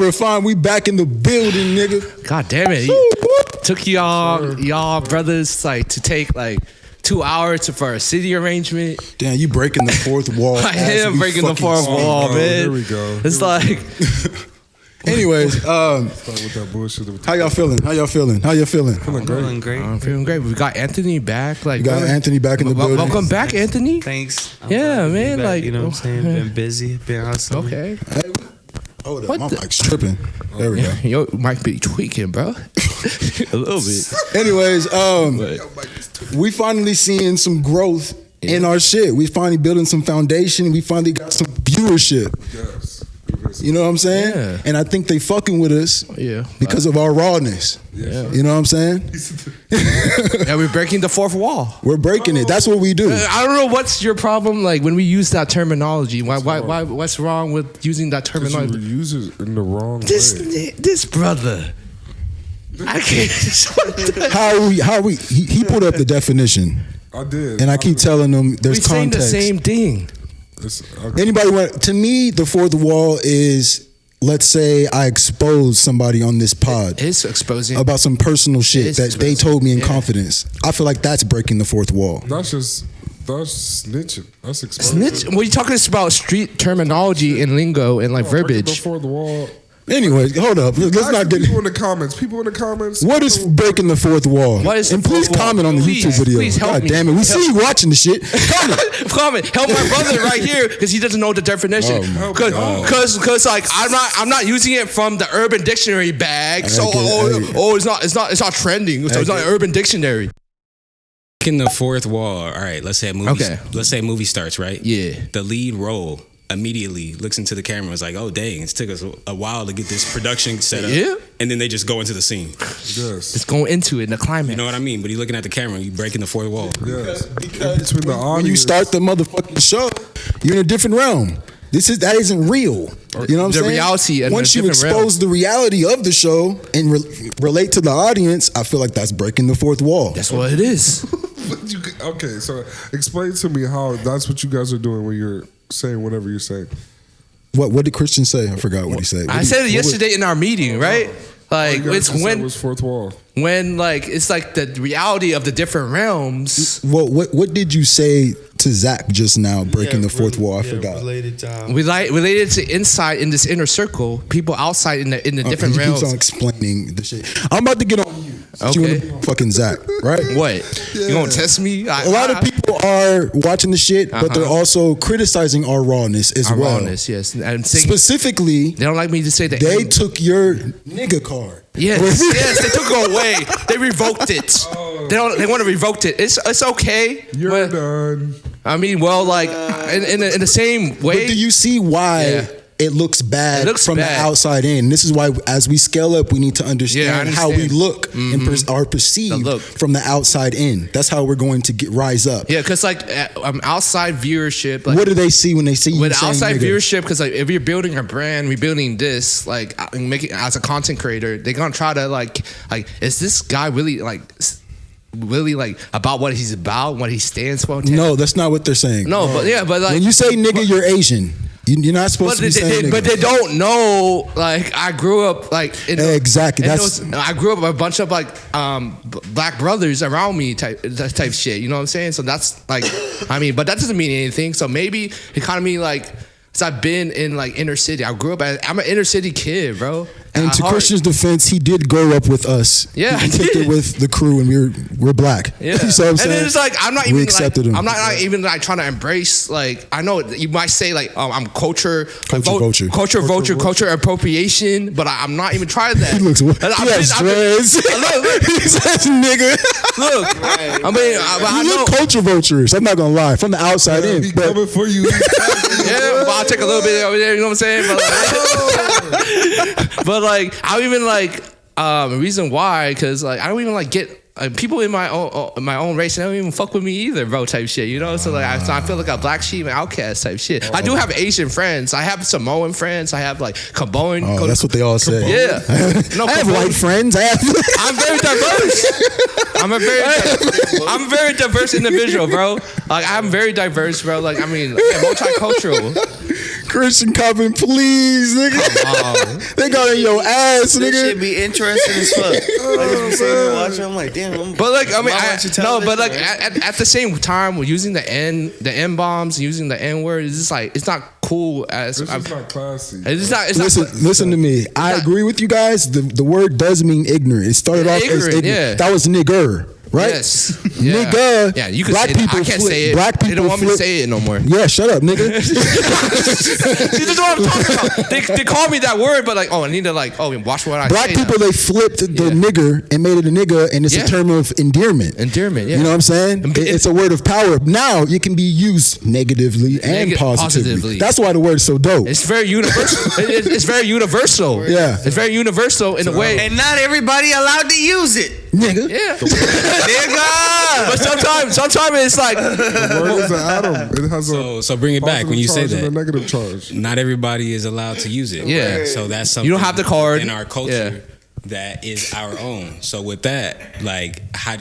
Refined, we back in the building, nigga. God damn it. Took y'all brothers like to take like 2 hours for a city arrangement. Damn, you breaking the fourth wall. I am breaking the fourth wall, man. Here we go. It's like anyways, with that bullshit. how y'all feeling? Feeling great. I'm feeling great. We got Anthony back. Like, We got Anthony back in the building. Welcome back, Anthony. Thanks. I'm Yeah, glad to be man, back, like- you know what I'm saying? Been busy, been awesome. Okay. Hold up, What my the- mic's tripping. There we go. Yo, might be tweaking, bro. A little bit. Anyways, we finally seeing some growth in our shit. We finally building some foundation. We finally got some viewership. Yes. You know what I'm saying? Yeah. And I think they fucking with us Yeah. because of our rawness. Yeah. You know what I'm saying? Yeah, we're breaking the fourth wall. We're breaking it. That's what we do. I don't know what's your problem. Like when we use that terminology, why? What's wrong with using that Because you terminology? use it in the wrong way. This brother. I can't. How we he put up the definition, I did. and I keep telling them there's We're saying the context. same thing. Okay. Anybody want? To me, the fourth wall is, let's say I expose somebody on this pod It's exposing. about some personal shit It's that they told me in yeah. confidence. I feel like that's breaking the fourth wall. That's snitching. That's exposing. Snitch. When you're talking about street terminology and lingo and like verbiage. Before the wall. Anyways, hold up. Let's Ask not the get. people in the comments. People in the comments. What is breaking the fourth wall? What is the and please fourth wall? comment on the Please, YouTube video. please help God me. damn it, we see you watching the shit. Comment. Help my brother right here because he doesn't know the definition. Oh, Because like I'm not using it from the Urban Dictionary bag. So Okay, it's not trending. So it's not an Urban Dictionary. In the fourth wall, all right, let's say a movie starts, right? Yeah. The lead role immediately looks into the camera and is like, oh dang, it took us a while to get this production set up. Yeah. And then they just go into the scene. Yes. It's going into it in the climax. You know what I mean? But you're looking at the camera, you breaking the fourth wall. Yes. Because Between the audience. when you start the motherfucking show, you're in a different realm. That isn't real. You know what I'm The saying? reality in a Once you different expose the reality of the show and relate to the audience, I feel like that's breaking the fourth wall. That's what it is. Okay, so explain to me how that's what you guys are doing when you're saying whatever you're saying. What did Christian say? I forgot what he said. I said it yesterday in our meeting, right? Like You guys it's just said when it was fourth wall. like it's like the reality of the different realms. Well, what did you say to Zach just now? Breaking the fourth wall. I forgot. Related to Related to inside in this inner circle, people outside in the different he realms. keeps on explaining the shit. I'm about to get on you. Okay. You wanna be on fucking Zach, right? What? You gonna test me? A lot of people are watching the shit, but they're also criticizing our rawness as Our well. rawness, yes. And saying, Specifically, they don't like me to say that. they took your nigga card. Yes, yes, they took it away. They revoked it. They want to revoke it. It's okay. You're but, done. I mean, well, like in the same way. But do you see why Yeah. it looks bad It looks from bad. the outside in? This is why, as we scale up, we need to understand, how we understand. look and are perceived The look. from the outside in. That's how we're going to rise up. Yeah, because like outside viewership. Like, What do they see when they see you with saying outside nigga? viewership, because like if you're building a brand, we're building this, like making as a content creator, they're gonna try to like is this guy really like about what he's about, what he stands for? No, that's not what they're saying. No, but yeah, but like when you say nigga, you're Asian. You're not supposed to be saying nigga. But they don't know. Like I grew up like Exactly. I grew up with a bunch of like black brothers around me type shit. You know what I'm saying? So that's like, I mean, but that doesn't mean anything. So maybe it kind of mean like, cause I've been in like inner city. I'm an inner city kid, bro. And to Christian's defense, he did grow up with us. Yeah, he I kicked did. it with the crew, and we're black. Yeah, You see what I'm and saying? then it's like I'm not We even accepted like, him. I'm not even like trying to embrace like I know you might say like I'm culture vulture. culture appropriation, but I'm not even trying that. He looks. He has dreads. He says nigga. Look, I mean, I You know. look culture vulturish. I'm not gonna lie. From the outside in, He but coming for you. Yeah, but I'll take a little bit over there. You know what I'm saying? But like I don't even like reason why, because like I don't even like get people in my own race. They don't even fuck with me either, bro. Type shit, you know. So like I feel like a black sheep and outcast type shit. I do have Asian friends. I have Samoan friends. I have like Caboan. oh, that's what they all say. Yeah. No, I have white friends. I'm very diverse. I'm a very diverse individual, bro. Like I'm very diverse, bro. Like I mean, yeah, multicultural. Christian Coven, please, nigga. They got in your ass, This should nigga. be interesting as fuck. I just be sitting there watching. I'm like, damn. But like, I mean, why won't you tell no, but this, like man? at the same time, we're using the N bombs, using the N word. It's just like it's not cool as. This is not classy. It's not. It's Listen, not. listen to me. I agree with you guys. The word does mean ignorant. It started off as Ignorant, ignorant. yeah. That was nigger, right? Yes. Yeah. Nigga. Yeah, you can black say that. people I can't flip, say it. Black people They don't want me to flip- say it no more. Yeah, shut up, nigga. See, this is what I'm talking about. They call me that word, but like, oh, I need to like, oh, watch what I Black say. people, now. they flipped the nigger and made it a nigga, and it's Yeah. a term of endearment. Endearment, yeah. You know what I'm saying? And- It's a word of power. Now it can be used negatively and positively. That's why the word's so dope. It's very universal. It's very universal. Yeah. It's very universal in a way. And not everybody allowed to use it. Nigga. Yeah. Nigga. But sometimes it's like, The word is an atom. It has a So bring it back when you say positive charge and a that. negative charge. Not everybody is alled to use it. Yeah. So that's something You don't have the card. in our culture Yeah. that is our own. So with that, like, how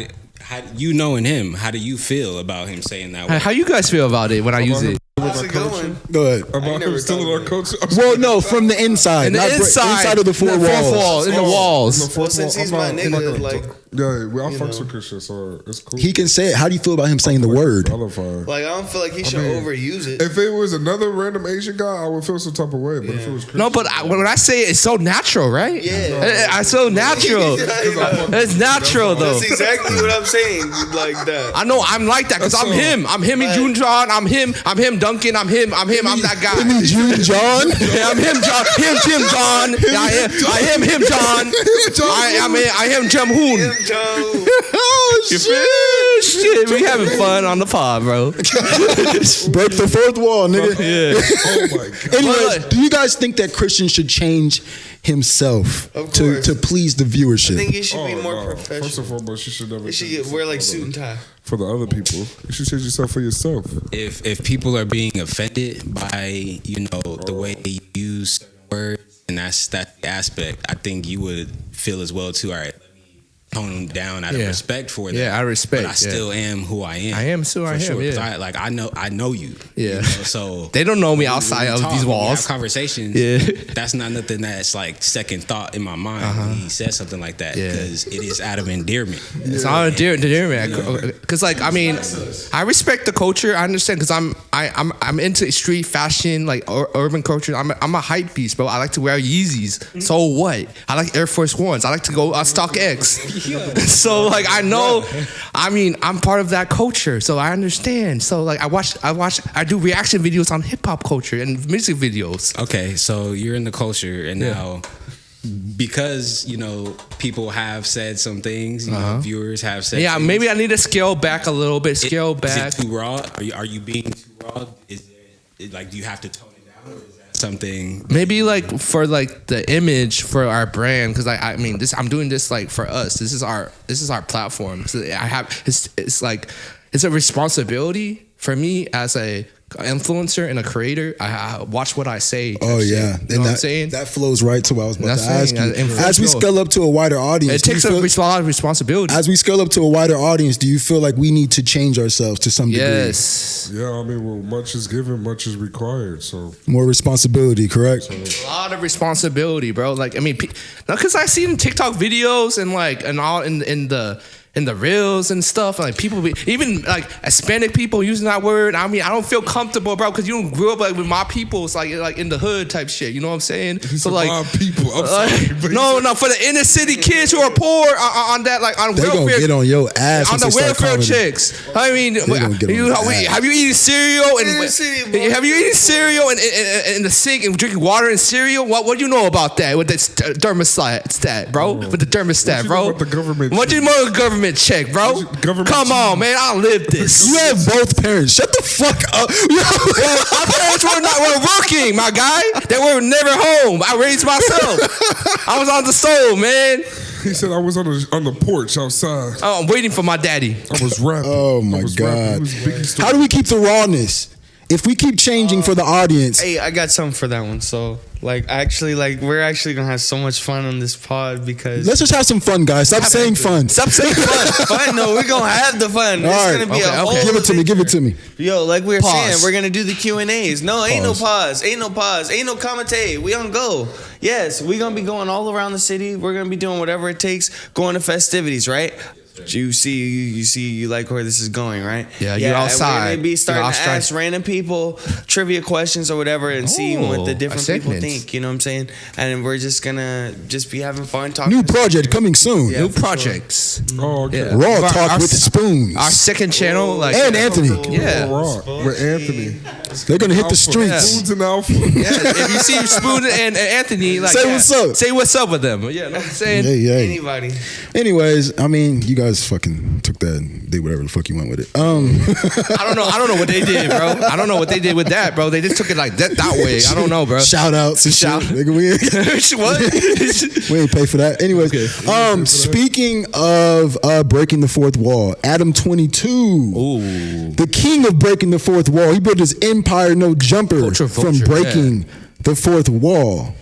you knowing him, how do you feel about him saying that word? how you guys feel about it when I use it? How's it going? Go ahead. About him stealing our culture. Well, no, from the inside. In the not inside of the four in walls. in the walls. Well, since he's my nigga, like, yeah, I fucks with Christian, so it's cool. He can say it. How do you feel about him saying the word? Qualified. I don't feel like he should mean, overuse it. If it was another random Asian guy, I would feel some type of way. But if it was Christian, No, but when I say it, it's so natural, right? Yeah. It's so natural. It's natural though. That's exactly what I'm saying. Like that. I know I'm like that because I'm him. I'm him and June John. I'm him Duncan. I'm him. I'm that guy. You mean June John? Yeah, I'm him John. Him Jim John. Yeah, I am him John. I am Jim Hoon. Oh Shit, we having fun on the pod, bro. Break the fourth wall, nigga. Yeah. oh my god. Anyways, But- do you guys think that Christian should change himself Of to course. please the I viewership? think he should be more no. First and professional. foremost, you should never. He should change wear like yourself suit and tie. for the other people. You should change yourself for yourself. If people are being offended by the way you use words, and that's the aspect, I think you would feel as well too. All right, let me tone them down out of Yeah. respect for that. Yeah, I respect, but I yeah. still am who I am. I am who I am, 'cause yeah. I know you. Yeah. So They don't know me when outside we of talk, these when we walls. have conversations. Yeah. That's not nothing that's like second thought in my mind when he says something like that, Yeah. because it is out of endearment. It's all endearment. Because like I mean, I respect the culture. I understand because I'm into street fashion, like urban culture. I'm a hype beast, bro. I like to wear Yeezys. So what? I like Air Force Ones. I like to go StockX. So like I know, I mean I'm part of that culture, so I understand. So like I do reaction videos on hip hop culture and music videos. Okay, so you're in the culture, and now because people have said some things, viewers have said. Yeah, things, maybe I need to scale back a little bit. Scale back. Is it too raw? Are you being too raw? Is it like, do you have to tone it down? Or is that something? Maybe like for like the image for our brand, because I mean this, I'm doing this like for us. This is our platform. So I have it's like it's a responsibility for me as a influencer and a creator. I watch what I say. Oh yeah, You know what I'm saying? That flows right to what I was about That's to ask saying, you. influence As we flow. scale up to a wider audience, It takes do you a feel- lot of responsibility. as we scale up to a wider audience, do you feel like we need to change ourselves to some degree? Yes, Yeah, I mean, well, much is given, much is required. So More responsibility, correct? a lot of responsibility, bro. Like I mean, because I see in TikTok videos and like and all in the reels and stuff, like people even like Hispanic people using that word. I mean, I don't feel comfortable, bro, because you don't grow up like with my people. It's like in the hood type shit. You know what I'm saying? so like people, I'm sorry, but no, for the inner city kids who are poor on that, like on They gonna welfare. get on your ass On once the they start welfare calling- chicks. I mean, gonna get on your ass. have you eaten cereal Inner city, boy. have you eaten cereal in the sink and drinking water and cereal? What do you know about that with the thermostat, bro? With the thermostat, you bro. know about the government What do you know about the government check, bro? Government Come check. on, man. I lived this. You have both parents. Shut the fuck up. My parents were working, my guy. They were never home. I raised myself. I was on the stove, man. he said I was on the porch outside. Oh, I'm waiting for my daddy. I was rapping. Oh my I was rapping. It God. was Biggie's story. How do we keep the rawness if we keep changing for the audience, Hey, I got something for that one. So, like, we're actually gonna have so much fun on this pod because let's just have some fun, guys. Stop saying fun. Stop saying fun. fun. No, we're gonna have the fun. All It's right. gonna be Okay, a whole. okay. Give it to me. Give it to me. Yo, like we were Pause. saying, we're gonna do the Q&As. No, ain't Pause. no pause. Ain't no pause. Ain't no commentate. We on go. Yes, we gonna be going all around the city. We're gonna be doing whatever it takes. Going to festivities, right? You see, you like where this is going, right? Yeah, you're outside. We're gonna be starting You're to outside. ask random people trivia questions or whatever, and seeing what the Oh, different a people segment. think. You know what I'm saying? And we're just gonna be having fun talking. New to project coming soon. Yeah, New for sure. projects. Oh, okay. Yeah. Raw Our- talk our- with spoons. Our second channel, like And Anthony. Yeah. Raw with Anthony. They're gonna hit the Alpha. streets. Spoons and Alpha. Yeah, if you see Spoon and Anthony, like Say what's up. Say what's up with them. Yeah, know what I'm saying. Hey, hey. Anybody? Anyways, I mean, you guys fucking took that and did whatever the fuck you went with it. I don't know what they did, bro. I don't know what they did with that, bro. They just took it like that way. I don't know, bro. Shout outs and Shout- shit. Nigga, we ain't, What? we ain't pay for that. Anyways, speaking of breaking the fourth wall, Adam 22, the king of breaking the fourth wall. He built his empire, no jumper, Culture from vulture, breaking the fourth wall.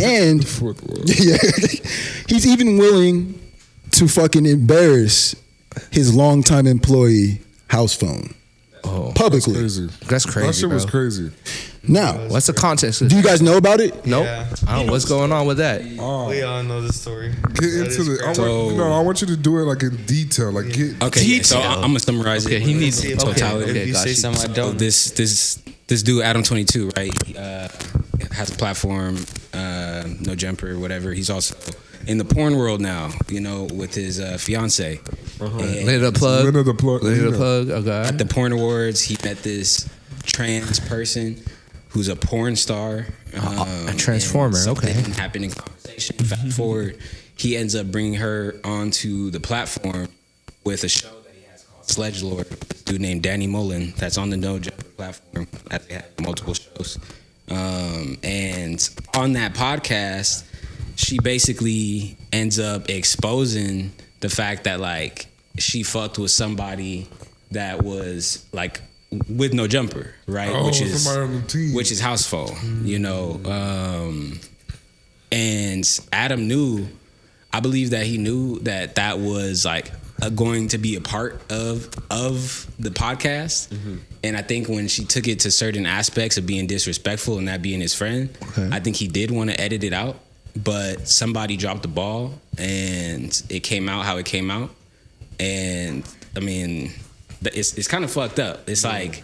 And Fourth wall. yeah, he's even willing to fucking embarrass his longtime employee house phone publicly. Crazy. That's crazy, That shit was bro. crazy. Now, What's the context? do you guys know about it? Nope. Yeah. I don't know what's going on with that. We all know the story. Get into the. I want you to do it like in detail. Like get. Okay, yeah, so Detail. I'm gonna summarize Okay, it. he needs See if totality. Okay, if you got say you. something I So don't. this dude Adam 22, right? He, has a platform, no jumper, whatever. He's also in the porn world now, you know, with his fiance. And Later the plug. Later the plug. Later the Yeah. plug. Okay. at the porn awards, he met this trans person who's a porn star. A transformer, and something okay. happened in conversation. Fast forward, he ends up bringing her onto the platform with a show that he has called Sledge Lord. This dude named Danny Mullen that's on the No Jumper platform. They have multiple shows. And on that podcast, she basically ends up exposing the fact that like she fucked with somebody that was like with no jumper, right? Oh, somebody on the team. Which is house phone, you know. And Adam knew, I believe that he knew that that was like going to be a part of the podcast. And I think when she took it to certain aspects of being disrespectful and that being his friend, I think he did want to edit it out, but somebody dropped the ball and it came out how it came out. And I mean, it's kind of fucked up. It's like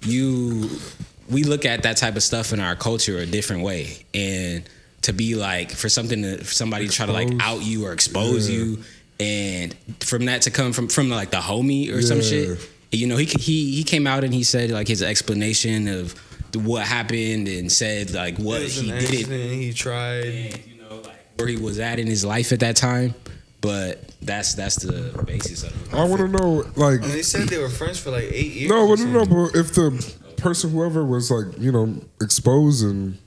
we look at that type of stuff in our culture a different way, and to be like for somebody to try to like out you or expose you, and from that to come from like the homie or some shit. You know, he came out and he said like his explanation of what happened and said like what he did, He tried. and, you know, like where he was at in his life at that time. But that's the basis of it. I want to know, like, And they said they were friends for like 8 years. no, or but no, something. but if the person, whoever was like, you know, exposed, and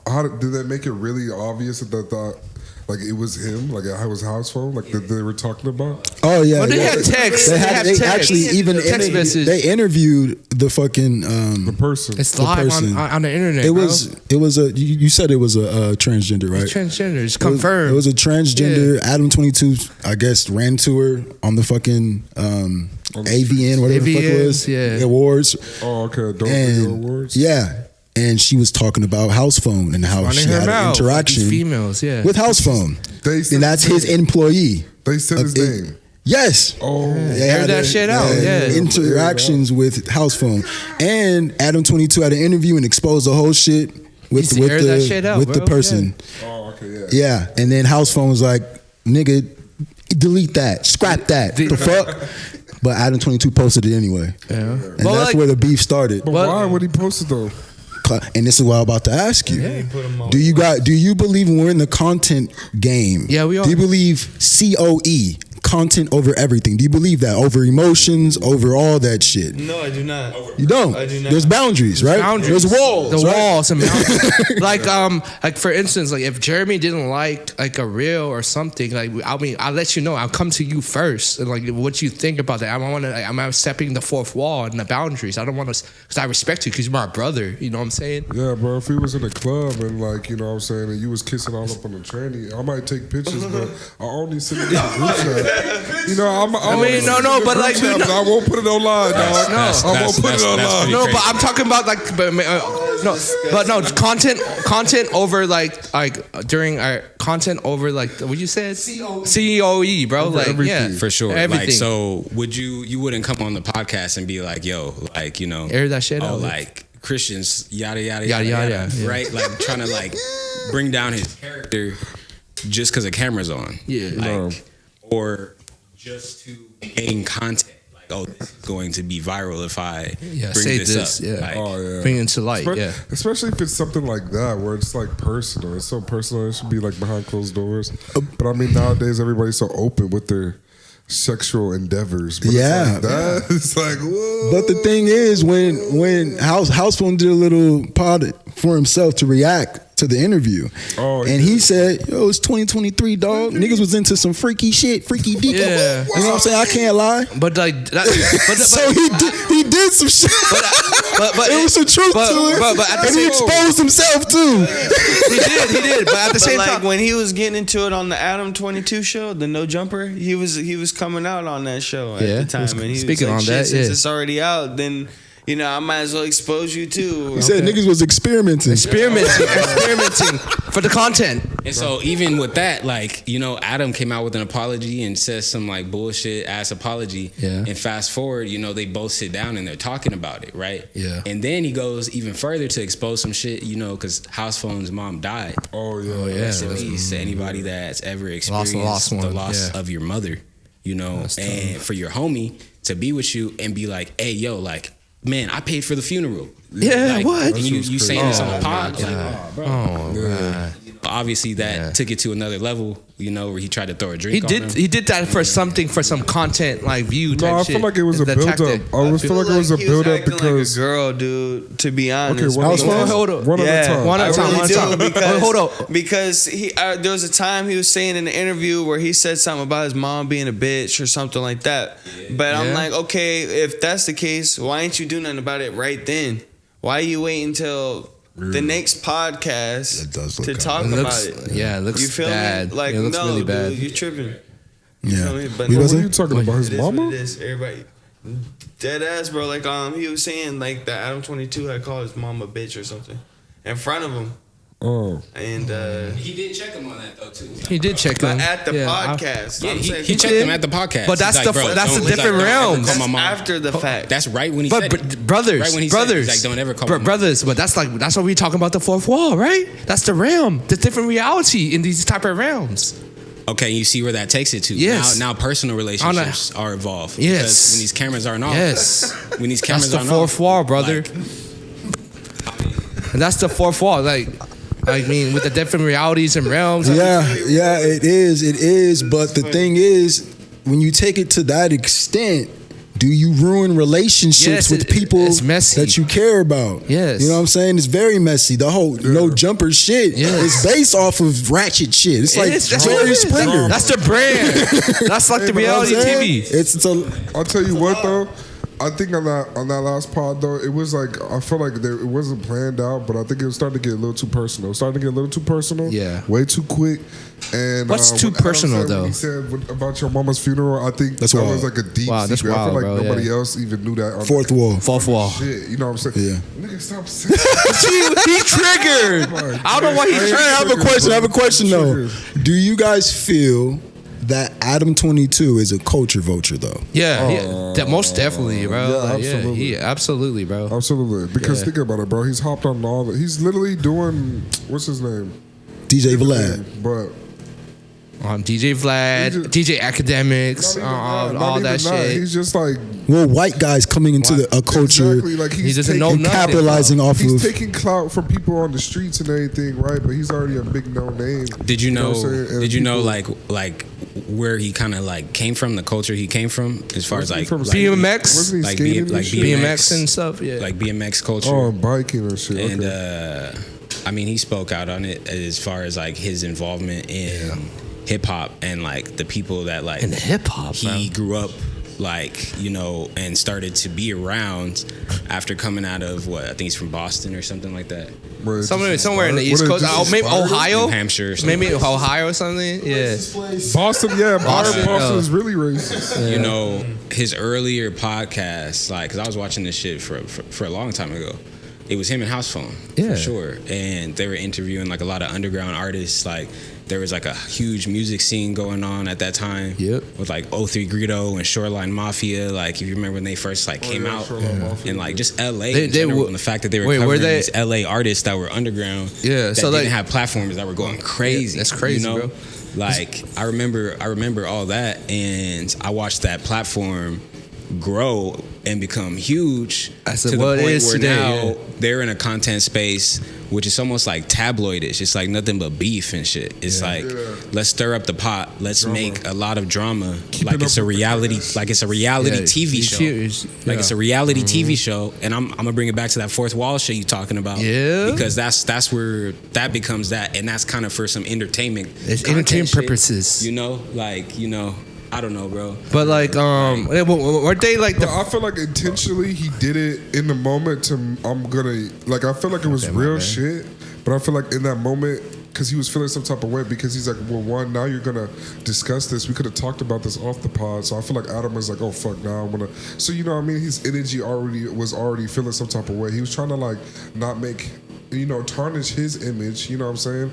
how did that make it really obvious that like it was him, like it was house phone, like that they were talking about? Oh yeah, Well, they yeah. had text. They, They had they text. actually even Text message. they interviewed the fucking The person. It's the live person. on the internet. It bro. was a you said it was a transgender, right? It's transgender. It's It was- confirmed. It was a transgender. Adam 22, I guess, ran to her on the fucking AVN, whatever the fuck it was, yeah. awards. Oh, okay. Don't And video awards. yeah, and she was talking about house phone and how running she her had an mouth. interaction These females, yeah. with house phone, They said and that's his employee. They said his name. Yes. Oh, They Aired had that shit out, yeah. interactions with house phone, and Adam 22 had an interview and exposed the whole shit with He aired that shit out, with the bro. person. oh, okay, yeah. Yeah, and then house phone was like, "Nigga, delete that, scrap that, the fuck." But Adam 22 posted it anyway, Yeah. and Well, that's like- where the beef started. But What? why would he post it though? And this is what I'm about to ask you: Do you believe when we're in the content game? Yeah, we are. Do you believe COE, content over everything? Do you believe that? Over emotions, over all that shit? No, I do not. You don't. I do not. There's boundaries, right? Boundaries. There's walls. The right? walls and boundaries. like for instance, like if Jeremy didn't like a reel or something, like I mean, I'll let you know. I'll come to you first and like what you think about that. I'm stepping the fourth wall and the boundaries. I don't want to, because I respect you because you're my brother. You know what I'm saying? Yeah, bro. If we was in a club and like, you know what I'm saying, and you was kissing all up on the tranny, I might take pictures, but I only send it to the group chat. You know, I mean, no, but like, but I won't put it online, dog. I won't put it online. No, but I'm talking about like, content over like during our content over like what you said, COE, bro. Over like everything. yeah, For sure. everything. Like, so would you wouldn't come on the podcast and be like, yo, like, you know, air that shit out. like Christians, yada yada Yada, yada, yada, yeah. right? Like trying to like bring down his character just because the camera's on. Yeah. Like, or just to gain content. Like, oh, this is going to be viral if I bring say this this, up. yeah. Like, Oh, yeah. Bring it to light. Yeah. Especially if it's something like that where it's like personal. It's so personal. It should be like behind closed doors. But I mean, nowadays everybody's so open with their sexual endeavors. But Yeah. it's like that. It's like, whoa. But the thing is, when Housephone did a little pod for himself to react to the interview, and he said, "Yo, it's 2023, dog. Niggas was into some freaky shit, freaky deep. Yeah. You know what I'm saying? I can't lie. But like, So he did some shit. but It was some truth to it. But at the And he same exposed himself too. he did. But at the same But like time, when he was getting into it on the Adam 22 show, the No Jumper, he was coming out on that show at Yeah, the time, and he speaking was like, on shit, that, since yeah. it's already out, then you know I might as well expose you too. He said niggas was experimenting. experimenting for the content. And so even with that, like, you know, Adam came out with an apology and says some like bullshit ass apology. Yeah. And fast forward, you know, they both sit down and they're talking about it, right? Yeah. And then he goes even further to expose some shit, you know, because Housephone's mom died. Oh yeah. yeah. Rest in peace to anybody that's ever experienced lost the one, loss yeah. of your mother, you know, and for your homie to be with you and be like, hey, yo, like, man, I paid for the funeral. Yeah, Like, what? And you saying this on the pod? Like, God. oh, bro. Oh man. Obviously, that took it to another level, you know, where he tried to throw a drink on him. He did that for something, for some content like view type No, I shit. feel like it was a The build tactic. up. I feel like it was a he build up acting because like a girl, dude. To be honest, okay, Hold up. one at a time. One at a time. I really One at a do, time. because, Hold up. because there was a time he was saying in the interview where he said something about his mom being a bitch or something like that. But I'm Yeah. like, okay, if that's the case, why ain't you do nothing about it right then? Why you wait until the next podcast That does look to kinda- talk It about looks, it? yeah, it looks You feel bad. me? Like, it looks no, really bad. dude, you tripping. Yeah. feel me? But We What was are it? you talking about? His It is what mama? it is. Everybody dead ass, bro. Like he was saying like that Adam 22 had called his mom a bitch or something in front of him, Oh. and He did check him on that, though, too. He did check him but at the Yeah, I- podcast. Yeah, I'm saying, he checked him at the podcast. But that's He's the- like, bro, that's the don't- he's different like, don't ever realms. call my that's mom. after the fact. That's right when he But said it. brothers, Right when he said it, brothers, he's like, don't ever call my mom. brothers. But that's what we talking about, the fourth wall, right? That's the realm, the different reality in these type of realms. Okay, you see where that takes it to. Yes. Now personal relationships are involved. Yes. Because when these cameras aren't off. Yes, When these that's cameras the aren't fourth off. wall, brother. like, And that's the fourth wall. Like, I mean, with the different realities and realms. Yeah, it is. But the thing is, when you take it to that extent, do you ruin relationships Yes, with people it's messy. that you care about? Yes. You know what I'm saying? It's very messy. The whole no jumper shit Yes. is based off of ratchet shit. It's like That's what Jerry it is. Springer. That's the brand. That's like the Hey, but I'm reality saying? TV. It's a I'll tell you what though. I think on that last pod though, it was like I feel like it wasn't planned out, but I think it was starting to get a little too personal. Yeah. way too quick. And What's too when Adam personal, said, though? When he said about your mama's funeral, I think That's that wild. was like a deep Wow, that's secret. I wild, feel like bro, nobody yeah. else even knew that. On fourth wall. Fourth wall. Shit, you know what I'm saying? Yeah. Nigga, stop saying. He triggered. I don't know why he I ain't triggered. I have a question. I have a question though. Triggers. Do you guys feel that Adam 22 is a culture vulture though? Yeah, most definitely, bro. Yeah, Like, absolutely. absolutely, bro. Absolutely, because Yeah. think about it, bro. He's hopped on all the. He's literally doing what's his name? DJ Vlad. But DJ Vlad, He just- DJ Academics, not even all not that even shit. He's just like Well, white guys coming into a culture exactly like He he's doesn't taking, know and nothing, capitalizing off He's of. taking clout from people on the streets and everything, right? But he's already a big known name. Did you know? what I'm saying? And Did you know? people- Like where he kind of like came from, the culture he came from, as far as like BMX, wasn't he like skating and like shit? BMX and stuff. Yeah, like BMX culture. Oh, and biking and shit. And Okay. I mean, he spoke out on it as far as like his involvement in hip hop and like the people that like in hip hop he grew up like, you know, and started to be around after coming out of what I think he's from Boston or something like that. Where it somewhere just in the inspired- East what, it Coast. just Oh, maybe inspired him? Ohio, New Hampshire or something. maybe Ohio or something. Yeah, Boston, yeah, Boston, Boston yeah. is really racist. You know, his earlier podcast, like, because I was watching this shit for a long time ago. It was him and House Phone, Yeah. for sure. And they were interviewing like a lot of underground artists. Like, there was like a huge music scene going on at that time. Yep. With like 03 Greedo and Shoreline Mafia. Like, if you remember when they first like came yeah, out, Shoreline Mafia. and like just LA They in general, were- and the fact that they were wait, were covering they- these LA artists that were underground. Yeah, that so, didn't like- have platforms that were going crazy. that's crazy, you know? bro. Like, I remember all that, and I watched that platform grow and become huge I said, to the what it point is where today, now yeah. they're in a content space which is almost like tabloidish. It's like nothing but beef and shit. It's like, let's stir up the pot. Let's make a lot of drama. Like it's a reality. Like it's a reality Yeah, TV show. Like it's a reality TV show. And I'm gonna bring it back to that fourth wall shit you talking about. Yeah. Because that's where that becomes that, and that's kind of for some entertainment. It's content entertainment shit. purposes. You know, like I don't know, bro. But like, were they like But the? I feel like intentionally he did it in the moment to I feel like it was Okay, my real bad. shit, but I feel like in that moment because he was feeling some type of way because he's like, well, one, now you're gonna discuss this. We could have talked about this off the pod. So I feel like Adam was like, oh fuck, now I'm gonna. So you know what I mean? His energy was already feeling some type of way. He was trying to like not make, tarnish his image. You know what I'm saying?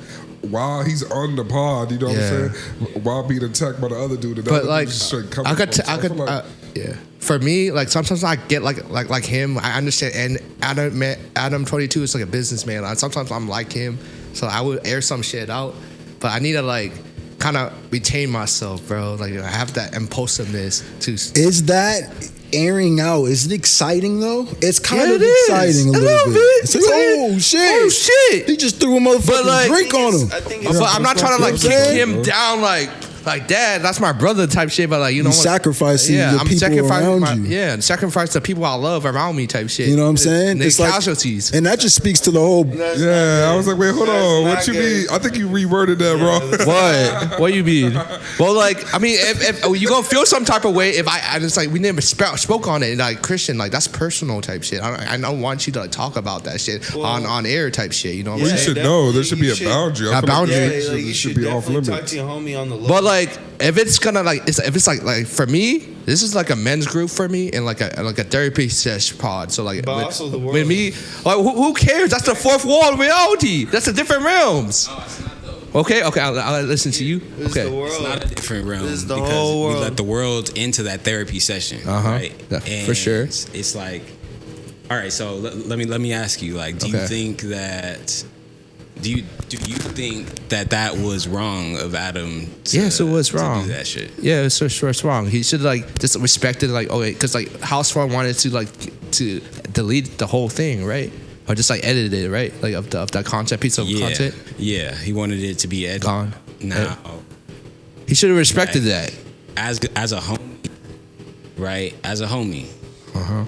While he's on the pod, you know what I'm saying? While being attacked by the other dude. And But that like, was just straight coming I could, from. So I could, feel like- yeah. For me, like sometimes I get like him. I understand, and Adam 22 is like a businessman. Sometimes I'm like him, so I would air some shit out. But I need to like kind of retain myself, bro. Like I have that impulsiveness to. Is that airing out? Is it exciting though? It's kind Yeah, of it is. exciting a A little little bit. bit. It's like, oh shit! Oh shit! He just threw a motherfucking like- drink on him. I think But I'm not trying to like that's kick what I'm him saying. down like dad, that's my brother type shit. But like you know, sacrificing the I'm people sacrificing around you. Yeah, sacrifice the people I love around me type shit. You know what I'm saying? The It's like- casualties. And that just speaks to the whole. Yeah, I was like, wait, hold on. What you mean? I think you reworded that wrong. What? What you mean? Well, like, I mean, if you gonna feel some type of way, if and it's like we never spoke on it, like Christian, like that's personal type shit. I don't want you to like talk about that shit on air type shit. You know what Well, I'm you saying? should know. There should be a boundary. I A feel like boundary. it should be off definitely talk limits. to your homie on the low. But like, if it's gonna like, if it's like for me, this is like a men's group for me, and like a therapy sesh pod. So like, But also the world. with me, like, who cares? That's the fourth wall reality. That's the different realms. Okay, I'll listen to you. This is the Okay. world. It's not a different realm. This is the because whole we world. let the world into that therapy session, right? Yeah, for sure. It's like, all right. So let me ask you, like, do you Okay. think that? Do you think that was wrong of Adam? Yes, it was to wrong. do that shit. Yeah, it's wrong. He should like just respected like because like House Phone wanted to delete the whole thing, right? Or just like edit it, right? Like of that content piece of content. Yeah, he wanted it to be edited. Gone. Now, He should have respected that. as a homie, right? As a homie, Uh-huh.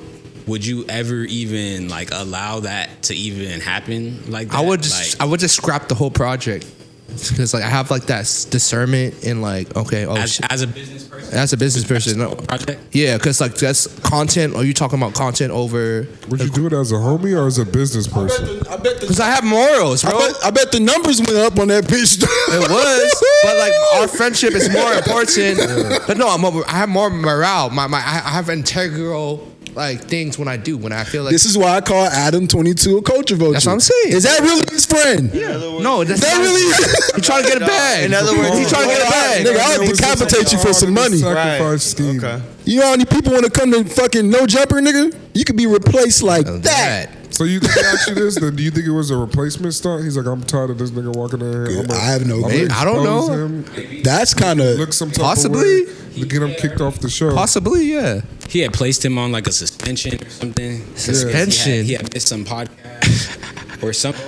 would you ever even like allow that to even happen like that? I would just scrap the whole project because like I have like that discernment in like okay, as a business person. as a business person, no. Project. Yeah, because like that's content. Are you talking about content over? Would you do it as a homie or as a business person? Because I have morals, bro. I bet the numbers went up on that bitch. It was, but like our friendship is more important. But no, I have more morale. I have integral like things when I feel like This is why I call Adam 22 a culture vulture. That's what I'm saying. Is that really his friend? no, that's That not, really? he trying to get a bag. In other words, he trying to get a bag. Nigga, I'll decapitate you for some money. Sacrifice scheme. Okay. You know how many people want to come to fucking no jumper, nigga? You could be replaced like that. So you think actually this? Then do you think it was a replacement stunt? He's like, I'm tired of this nigga walking in here. I have no Maybe- clue. I don't know. Him, That's kind of look some type Possibly. of way to get him kicked off the show. Possibly, yeah. He had placed him on like a suspension or something. Suspension. He had missed some podcast or something.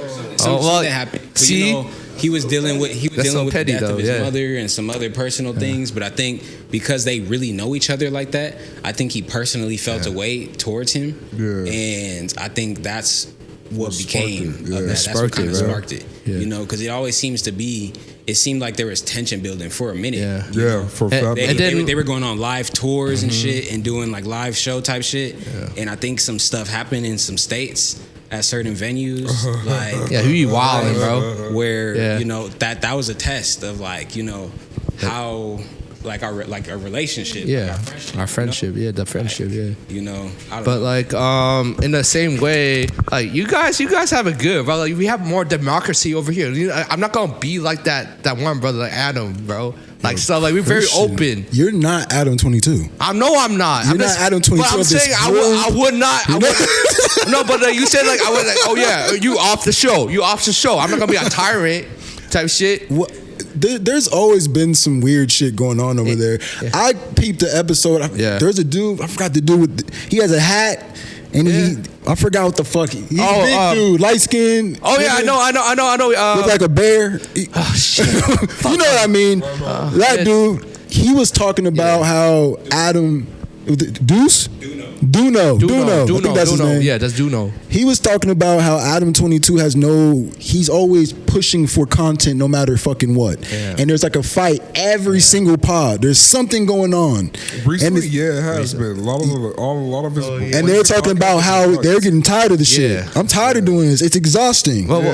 Oh, well, happened. But see, he was dealing with so petty, the death though, of his yeah. mother and some other personal things. But I think because they really know each other like that, I think he personally felt a way towards him. Yeah. And I think that's what Sparked became it, yeah. of that. That's what Sparked kind of it, right? sparked it. Yeah. You know, because it always seems to be. It seemed like there was tension building for a minute. Yeah. Yeah, for a fact. They were going on live tours and shit and doing like live show type shit. And I think some stuff happened in some states at certain venues. Like Yeah, he be wilding, bro. where you know that was a test of like, you know, how like our relationship. Yeah, like our friendship. Yeah, the friendship. Yeah. You know, I don't But know. like, in the same way, like you guys have it good, bro. Like we have more democracy over here. You know, I'm not gonna be like that one brother, like Adam, bro. Like so, like we're very Christian, open. You're not Adam 22. I know I'm not. You're I'm not Adam 22 But I'm of this saying I would not. No, but you said like I was like, oh yeah, you off the show. You off the show. I'm not gonna be a tyrant type shit. What? There's always been some weird shit going on over there. Yeah. I peeped the episode. There's a dude. I forgot the dude with. He has a hat, and I forgot what the fuck. He's a big dude, light skin. Oh yeah, I know. Look like a bear. Oh shit. You know what I mean? That dude. He was talking about how Adam. Deuce? Duno. I think that's his name. Yeah, that's Duno. He was talking about how Adam 22 he's always pushing for content no matter fucking what. Yeah. And there's like a fight every single pod. There's something going on. Recently, it has been. A lot of his. And they're talking about how they're getting tired of the shit. Yeah. I'm tired of doing this. It's exhausting. With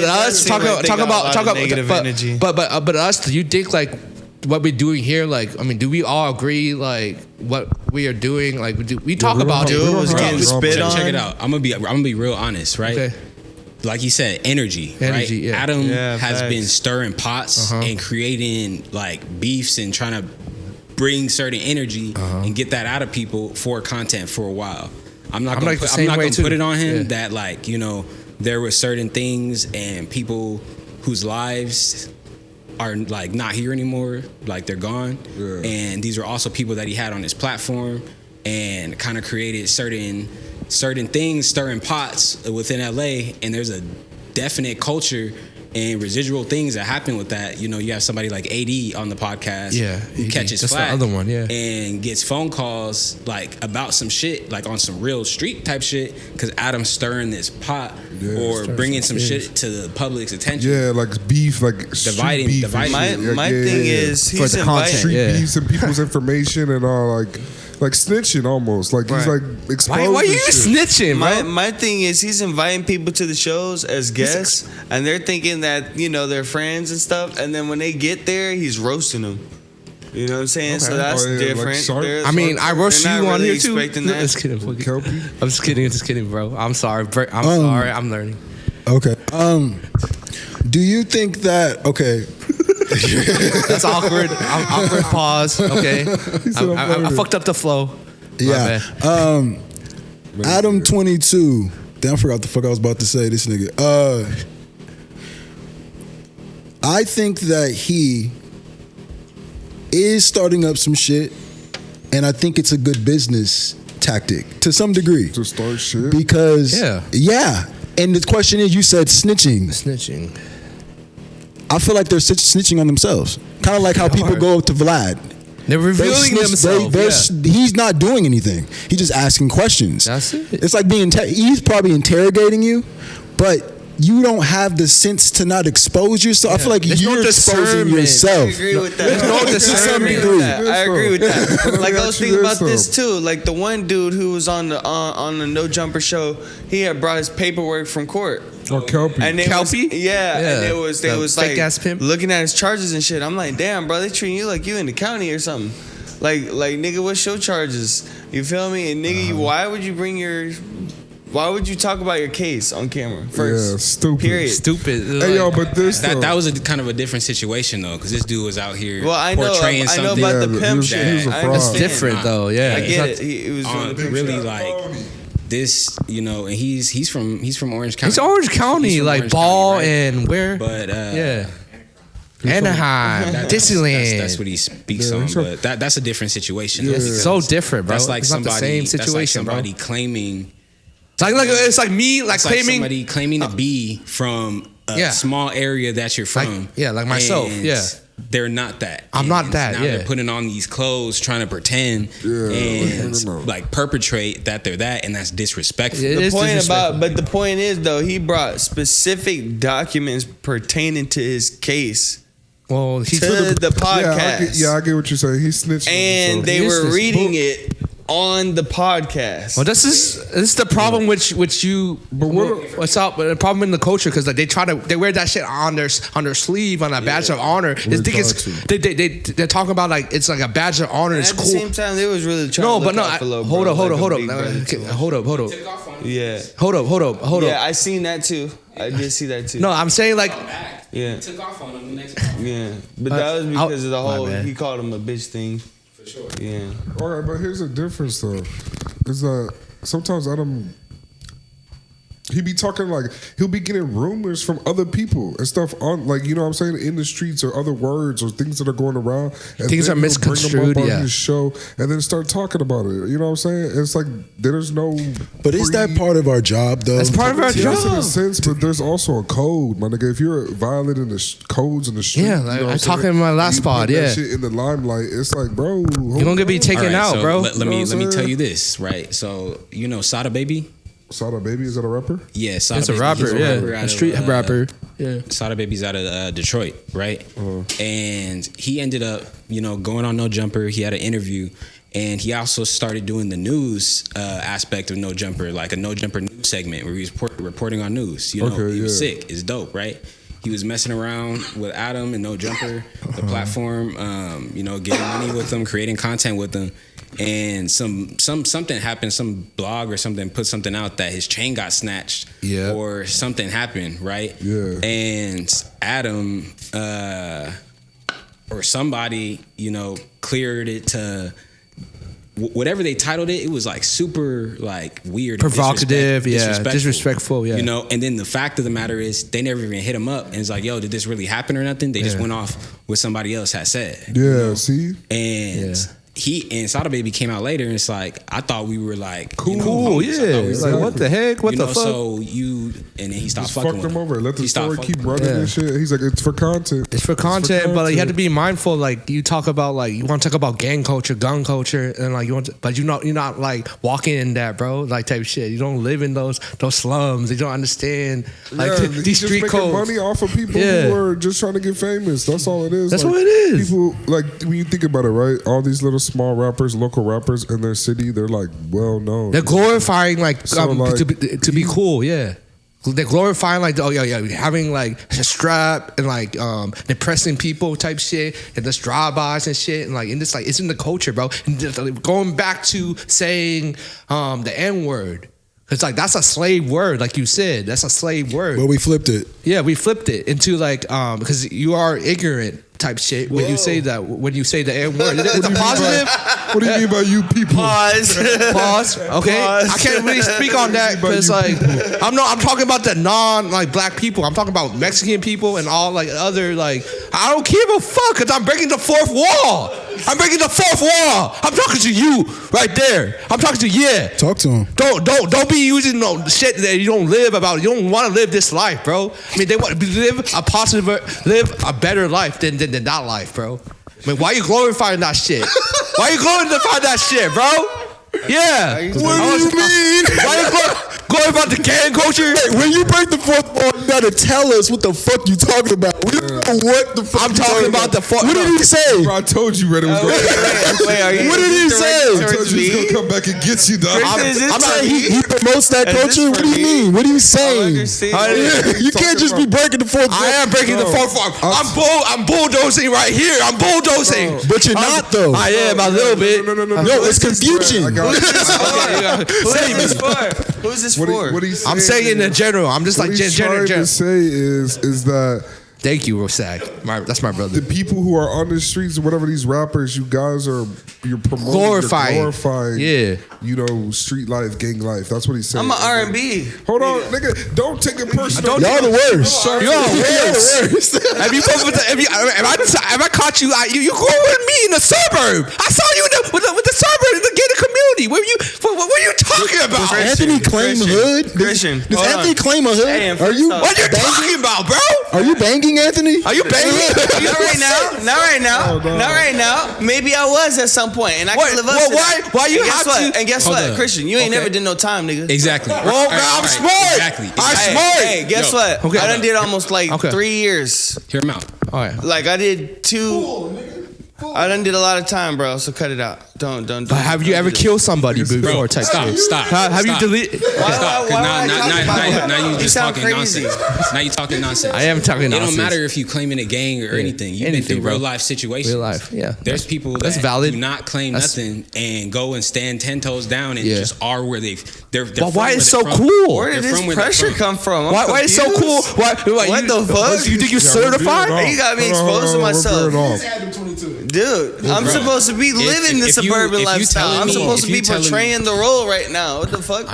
us talking about negative energy. But us, do you think like what we're doing here? Like, I mean, do we all agree like what we are doing? Like, we talk about it. Dude was getting spit on. Check it out. I'm gonna be real honest, right? Okay. Like you said, energy, right? yeah. Adam has facts. been stirring pots and creating like beefs and trying to bring certain energy and get that out of people for content for a while. I'm not gonna put it on him that like, you know, there were certain things and people whose lives are like not here anymore, like they're gone. Yeah. And these are also people that he had on his platform and kind of created certain things, stirring pots within LA. And there's a definite culture and residual things that happen with that. You know, you have somebody like AD on the podcast, who catches flack, the other one, and gets phone calls like about some shit, like on some real street type shit, because Adam's stirring this pot or bringing some shit to the public's attention. Yeah, like beef, like dividing. Beef My thing is he's the inviting content. street beefs and people's information and all like snitching almost. Like he's like exposing. Why are you shit. snitching, bro? My thing is he's inviting people to the shows as guests, and they're thinking that, you know, they're friends and stuff, and then when they get there, he's roasting them. You know what I'm saying? So that's different. I mean, I roast you on here too. Expecting that. Just kidding. Kelpie? I'm just kidding, bro. I'm sorry. Sorry. I'm learning. Okay. Do you think that That's awkward. Awkward pause. Okay. I fucked up the flow. Yeah. Adam 22. Damn, I forgot what the fuck I was about to say. This nigga. I think that he is starting up some shit, and I think it's a good business tactic to some degree. To start shit? Because yeah. And the question is, you said snitching. I feel like they're snitching on themselves. Kind of like how people go up to Vlad. They're revealing themselves. He's not doing anything. He's just asking questions. That's it. It's like he's probably interrogating you, but you don't have the sense to not expose yourself. I feel like you're exposing yourself. I agree with that. There's no discernment. I agree with that. Like I was thinking about this too. Like the one dude who was on the No Jumper show, he had brought his paperwork from court. Or Kelpie. And Kelpie? And they was fake like ass pimp. looking at his charges and shit. I'm like, damn, bro, they treating you like you in the county or something. Like nigga, what's your charges? You feel me? And nigga, why would you talk about your case on camera first? Yeah, stupid. Period. Stupid. Hey, yo, but this that was a kind of a different situation though, because this dude was out here I portraying know something. about the pimp he shit. was a I fraud. It's understand. different though. Yeah. I get it. He was doing the pimp really shit. like this, you know, and he's from Orange County. It's Orange County, He's from like Orange Ball County, right? and where? But Anaheim, Disneyland. That's what he speaks on. But that's a different situation. It's so different, bro. That's like it's not somebody. the same situation, that's like somebody bro. claiming It's like me like It's claiming somebody claiming to be from a small area that you're from. Like myself. and Yeah. They're not that. I'm not that, Now yeah. they're putting on these clothes, trying to pretend and like perpetrate that they're that, and that's disrespectful. It is disrespectful. But the point is though, he brought specific documents pertaining to his case Well, he to took the podcast. I get what you're saying. He snitched. And they He is were this reading book. it on the podcast. Well, this is the problem which you. But what's up? The problem in the culture because like they wear that shit on their sleeve on a badge of honor. They're talking about like it's like a badge of honor. It's At the cool. same time, they was really trying No, to but look no. out for Lil Hold Bro, up. like a Hold big brother to him. up. Yeah. Hold up. Yeah, I seen that too. I did see that too. No, I'm saying like Yeah. Took off on him the next Yeah. But that was because of the my whole, bad. he called him a bitch thing. for sure. Yeah. All right, but here's the difference though, is that sometimes Adam, he be talking like he'll be getting rumors from other people and stuff on, like, you know what I'm saying, in the streets or other words or things that are going around. And Things then are he'll bring them misconstrued, up on yeah. his show and then start talking about it. You know what I'm saying? It's like there's no. But is that part of our job, though? That's part of our Yes, in a job. sense, but there's also a code, my nigga. If you're violating the codes in the street, Yeah, you know like what I I'm talking saying? in my last You pod, put that yeah. shit in the limelight. It's like, bro, you're gonna be taken All right, out, so bro. Let You know me what I'm tell saying? you this, right? So you know Sada Baby? Sada Baby, is that a rapper? Yeah, Sada It's a Baby. rapper, He's yeah, out a of, street rapper. Yeah. Sada Baby's out of Detroit, right? And he ended up, going on No Jumper. He had an interview, and he also started doing the news aspect of No Jumper, like a No Jumper news segment where he was reporting on news. He was sick. It's dope, right? He was messing around with Adam and No Jumper, the platform, getting money with them, creating content with them. And something happened, some blog or something put something out that his chain got snatched, or something happened, right? Yeah. And Adam or somebody, cleared it to whatever they titled it. It was like super like weird, Provocative, disrespectful, yeah. And then the fact of the matter is they never even hit him up and it's like, yo, did this really happen or nothing? They just went off what somebody else had said. Yeah, see? And he and Sada Baby came out later and it's like, I thought we were like Cool, homies. I thought we It's were like, what the heck? What the fuck? So and then he stopped Just fucking fucked with him over. Let the He stopped story fucking keep with him. running and shit. He's like, it's for content. It's for content, but like, you have to be mindful. Like you talk about, like you want to talk about gang culture, gun culture, and like but you're not like walking in that, bro. Like type of shit. You don't live in those slums. You don't understand like He's these just street making codes. money off of people who are just trying to get famous. That's all it is. That's Like, what it is. People, like, when you think about it, right? All these little small rappers, local rappers in their city, they're like well known. They're glorifying like, So, like, to be cool, yeah. They're glorifying like having like a strap and like depressing people type shit and just drive-bys and shit and like and this like it's in the culture, bro. And just, like, going back to saying the N-word. It's like that's a slave word, like you said. That's a slave word. But we flipped it. Yeah, we flipped it into like because you are ignorant type shit when you say that when you say the N word. It's a positive. What do you mean by you people? Pause. Pause. Okay, Pause. I can't really speak on that because like I'm talking about the non like black people. I'm talking about Mexican people and all like other like I don't give a fuck because I'm breaking the fourth wall. I'm breaking the fourth wall. I'm talking to you right there. I'm talking to Talk to him. Don't be using no shit that you don't live about. You don't want to live this life, bro. I mean, they want to live a better life than that life, bro. I mean, why you glorifying that shit? Why you glorifying that shit, bro? Yeah. What do you mean? Why you glorifying the gang culture? When you break the fourth wall, you gotta tell us what the fuck you talking about. We don't know what the fuck I'm you talking about the fourth. What did he say? Bro, I told you Reddit was going to Wait, are you? What did he say? I told you he's going to come back and get you, dog. I'm saying he promotes that culture. What do you mean? What are you saying? You can't just be breaking the fourth wall. I am breaking the fourth wall. I'm bulldozing right here. I'm bulldozing. But you're not though. I am a little bit. No, it's confusion. I got it. Who's this for? What he's I'm saying in general. I'm just what like he's general. trying to say is that Thank you, Rosag. That's my brother. the people who are on the streets, whatever these rappers, you guys you're promoting, Glorifying. you're glorifying, Yeah. street life, gang life. That's what he's saying. I'm an R&B. Hold on, nigga. Don't take it personal. Y'all the worst. Y'all the worst. Have I caught you? You grew with me in the suburb. I saw you with the suburb in the gated community. Where you? What are you talking about? Does Anthony claim hood? Christian, Does hold Anthony on. claim a hood? Hey, and Are you? first off- What are you talking about, bro? Are you banging Anthony? Are you banging? Not right now. Not right now. Not right now. Maybe I was at some point, and I What- can live up well, to that. why you and guess have what? to- And guess Hold what, up. Christian? You ain't Okay. never did no time, nigga. Exactly. Well, I'm smart. Exactly. I'm Hey, smart. hey, guess Yo. what? Okay. I done did almost like Okay. 3 years. Hear him out. All right. Like I did 2. I done did a lot of time, bro. So cut it out. Don't. But have you ever killed somebody before? Type Stop. shit? Stop. Have you Stop. deleted? Why Stop. 'Cause would now, I now, talk now, about now, that? now you just sound talking crazy. nonsense. Now you talking nonsense. I am talking It nonsense. don't matter if you claiming a gang or anything. You've been Anything, through bro. real life situations. Real life, yeah. There's people that That's valid. do not claim That's- nothing and go and stand 10 toes down and Yeah. just are where they're But from why where is they're so from. cool? Where did They're this from where they're pressure from. come from? I'm Why is it so cool? confused. What the fuck? You think you Yeah, certified? we're You got me Hold on, exposed to we're myself. veering off. Dude, I'm supposed to be living the if you- suburban if you lifestyle. telling I'm me- supposed if to be you telling me- portraying the role right now. What the fuck?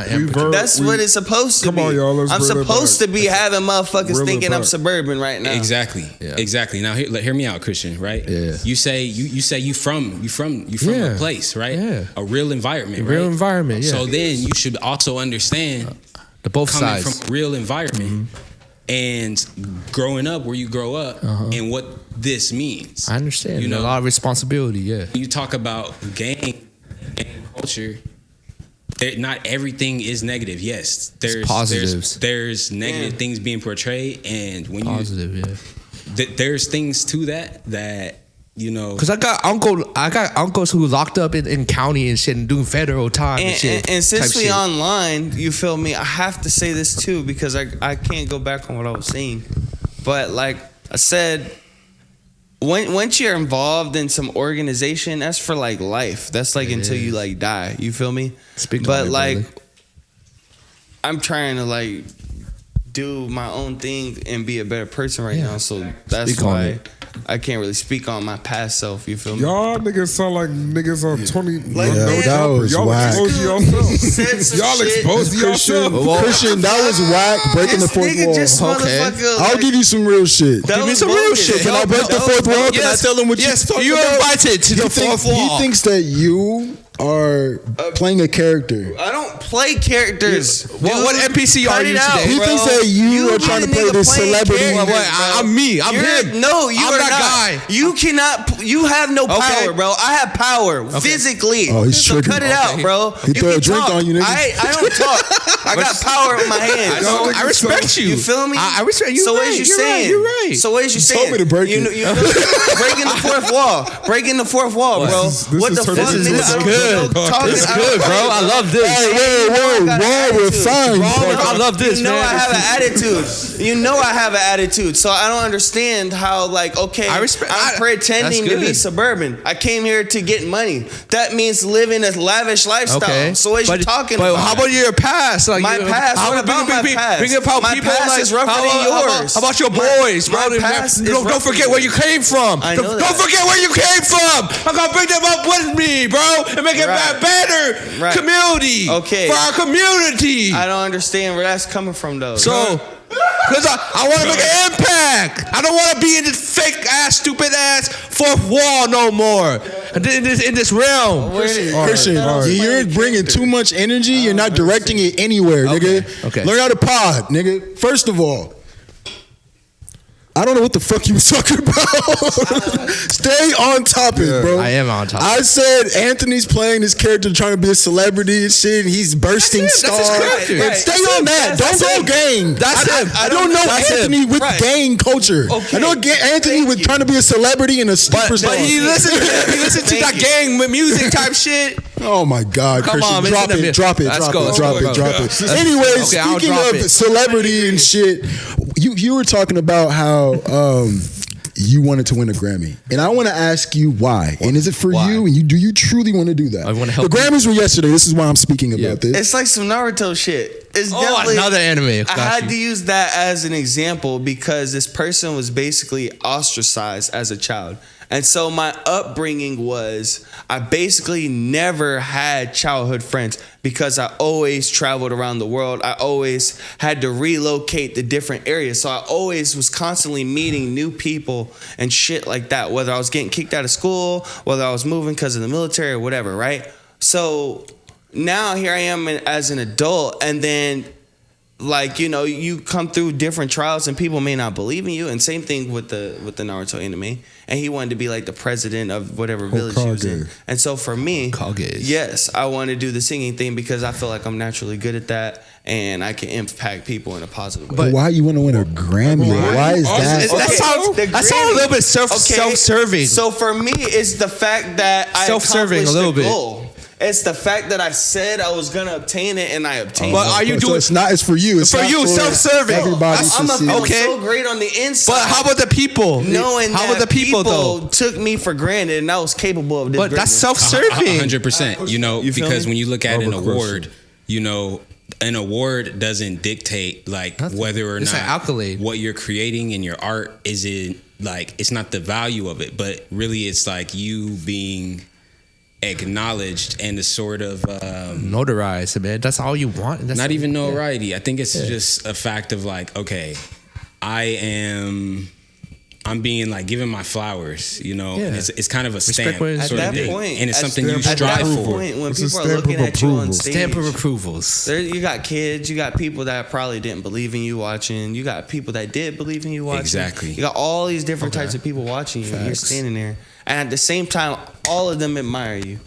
That's what it's supposed to Come be. on, y'all, let's I'm bring it supposed back. to be having motherfuckers Reel it thinking I'm back. suburban right now. Exactly. Yeah. Exactly. Now hear me out, Christian. Right? Yeah. You say you from Yeah. a place, right? Yeah. A real environment. Real right? environment, yeah. So then you should also understand The both coming sides. from a real environment and growing up where you grow up and what this means. I understand. You know, a lot of responsibility. Yeah. you talk about gang culture. Not everything is negative. Yes, there's positives. There's negative Yeah. things being portrayed, and when Positive. Yeah. there's things to that you know. Cause I got uncles who locked up in county and shit and doing federal time and, shit. And since type we shit. online, you feel me? I have to say this too because I can't go back on what I was saying. But like I said, once you're involved in some organization, that's for like life. That's like until you like die. You feel me? Speak but on it, like brother. I'm trying to like do my own thing and be a better person right now. So that's Speak on why it. I can't really speak on my past self. You feel me? Y'all niggas sound like niggas on 20. Like, Yeah, man, that was y'all whack. exposed yourselves. Said some Y'all shit. exposed Christian, yourself. Christian, that was whack. Breaking the This fourth nigga wall. just Okay. motherfucker. I'll like, give you some real shit. that Give me was some real bogus. shit. Can I break the fourth wall? Can I tell him what Yes, you're talking you about? invited to the fourth wall. He thinks that you are playing a character. I don't play characters. What NPC Cut are it you out, today? He bro. thinks that you are be trying the to play nigga this playing celebrity. characters, Well, bro. I'm me. I'm You're- him. No, you I'm are that not. guy. You cannot. You have no Okay. power, bro. I have power physically. Oh, he's so tricking. cut it out, bro. He throw a can drink talk. on you, nigga. I don't talk. I got power in my hands. I respect you. You feel me? I respect you. So what right, is you you're saying? Right, you're right. So what is you You saying? told me to break you, it. know- you feel- breaking the fourth wall. Breaking the fourth wall, bro. This What is the fuck? turning into nigga? a I don't good. know talking. It's I don't good, bro. play, I love this. Hey, whoa, we're fine. I love this, You know man. I have an attitude. You know I have an attitude. So I don't understand how like okay, I respect- I'm pretending that's to be good. suburban. I came here to get money. That means living a lavish lifestyle. Okay. So what you talking but about? how about your past? Like My past? What about my past? Bring up how My people past like, is rougher how, than yours. How about your boys, My bro? past is Don't rougher forget than where you came from. I know Don't that. forget where you came from. I'm gonna bring them up with me, bro, and make it Right. better Right. community. Okay. For our community. I don't understand where that's coming from though. So, because I want to make an impact. I don't want to be in this fake ass, stupid ass fourth wall no more. In this realm. Christian, all right. you're bringing too much energy. You're not directing it anywhere, nigga. Okay. Learn how to pod, nigga. First of all, I don't know what the fuck you was talking about. Stay on topic, bro. I am on topic. I said Anthony's playing this character trying to be a celebrity and shit. And he's bursting That's his stars. character. And Right. stay That's on him. that. That's Don't him. go gang. That's him. I don't know That's Anthony him. with Right. gang culture. Okay. I know Anthony with trying to be a celebrity and a superstar. But he listened to Thank that you. gang with music type shit. Oh my God, Come Christian, on, drop listen to it, me. drop it, Let's drop go, it, let's drop go, it, bro. drop it. Okay, Anyways, I'll speaking drop of it. celebrity and shit, you were talking about how you wanted to win a Grammy, and I want to ask you why. And is it for Why? you? And do you truly want to do that? I wanna help The you. Grammys were yesterday. This is why I'm speaking about this. It's like some Naruto shit. It's Oh, definitely another anime. I Got had you. to use that as an example because this person was basically ostracized as a child. And so my upbringing was I basically never had childhood friends because I always traveled around the world. I always had to relocate to different areas. So I always was constantly meeting new people and shit like that, whether I was getting kicked out of school, whether I was moving because of the military or whatever, right? So now here I am as an adult, and then like, you know, you come through different trials and people may not believe in you. And same thing with the Naruto anime. And he wanted to be like the president of whatever village he was in. And so for me, yes, I want to do the singing thing because I feel like I'm naturally good at that and I can impact people in a positive way. But why you want to win a Grammy? Why is that? That sounds a little bit self-serving. So for me, it's the fact that I self-serving a little bit. Goal. It's the fact that I said I was gonna obtain it and I obtained it. But are you doing? It's not. It's for you. It's for you. Self-serving. Everybody. I'm so great on the inside. But how about the people? Knowing how that about the people though? Took me for granted and I was capable of this. But that's self-serving. 100%. You know, because when you look at an award, question. you know, an award doesn't dictate like whether or it's not an accolade. What you're creating in your art is it like it's not the value of it, but really it's like you being acknowledged and the sort of notarized, man. That's all you want. That's not even notoriety. I think it's just a fact of like, okay, I'm being like given my flowers, you know. Yeah. It's kind of a stamp at sort that of thing. point, and it's something you strive at that for. Point, when It's people a are stamp looking of at you on approval. stage, stamp of approvals. You got kids, you got people that probably didn't believe in you watching, you got people that did believe in you watching. Exactly. You got all these different types of people watching you. And you're standing there, and at the same time, all of them admire you.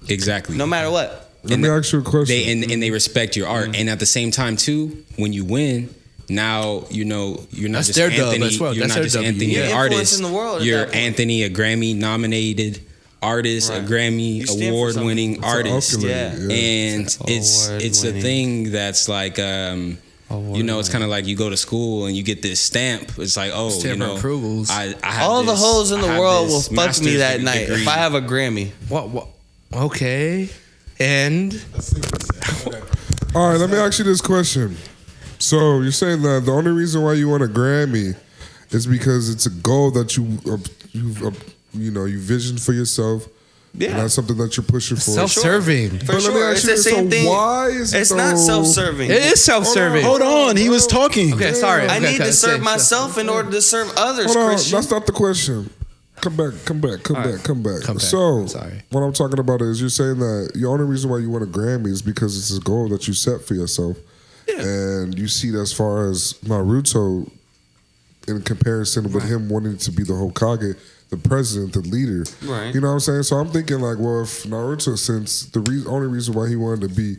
Exactly. No matter what. Let me ask you a question. And they respect your art. And at the same time too, when you win, now you know you're not That's just their Anthony. dub as well. You're That's not their just W. Anthony, You're an artist. influencing the world at You're that point. Anthony, a Grammy nominated artist, Right. a Grammy You stand for award something. winning It's an artist. accolade, Yeah. And it's a Award-winning. thing that's like you know, it's kind of like you go to school and you get this stamp. It's like, oh, Stamp you know, approvals. I have All the this- hoes in the I have world will this fuck me master's that night degree. if I have a Grammy. What? Okay. And All right, let me ask you this question. So you're saying that the only reason why you want a Grammy is because it's a goal that you visioned for yourself. Yeah. And that's something that you're pushing for. self-serving. For But let me sure. ask It's you the this, same so thing. why is it It's not so- self-serving. It is self-serving. Hold on. He was talking. Okay, sorry. I need to serve say- myself in order to serve others, Hold on, Christian. that's not the question. Come back. Come back. So, Sorry. what I'm talking about is you're saying that the only reason why you want a Grammy is because it's a goal that you set for yourself. Yeah. And you see it as far as Naruto in comparison with him wanting to be the Hokage, the president, the leader. Right. You know what I'm saying? So I'm thinking like, well, if Naruto, since the only reason why he wanted to be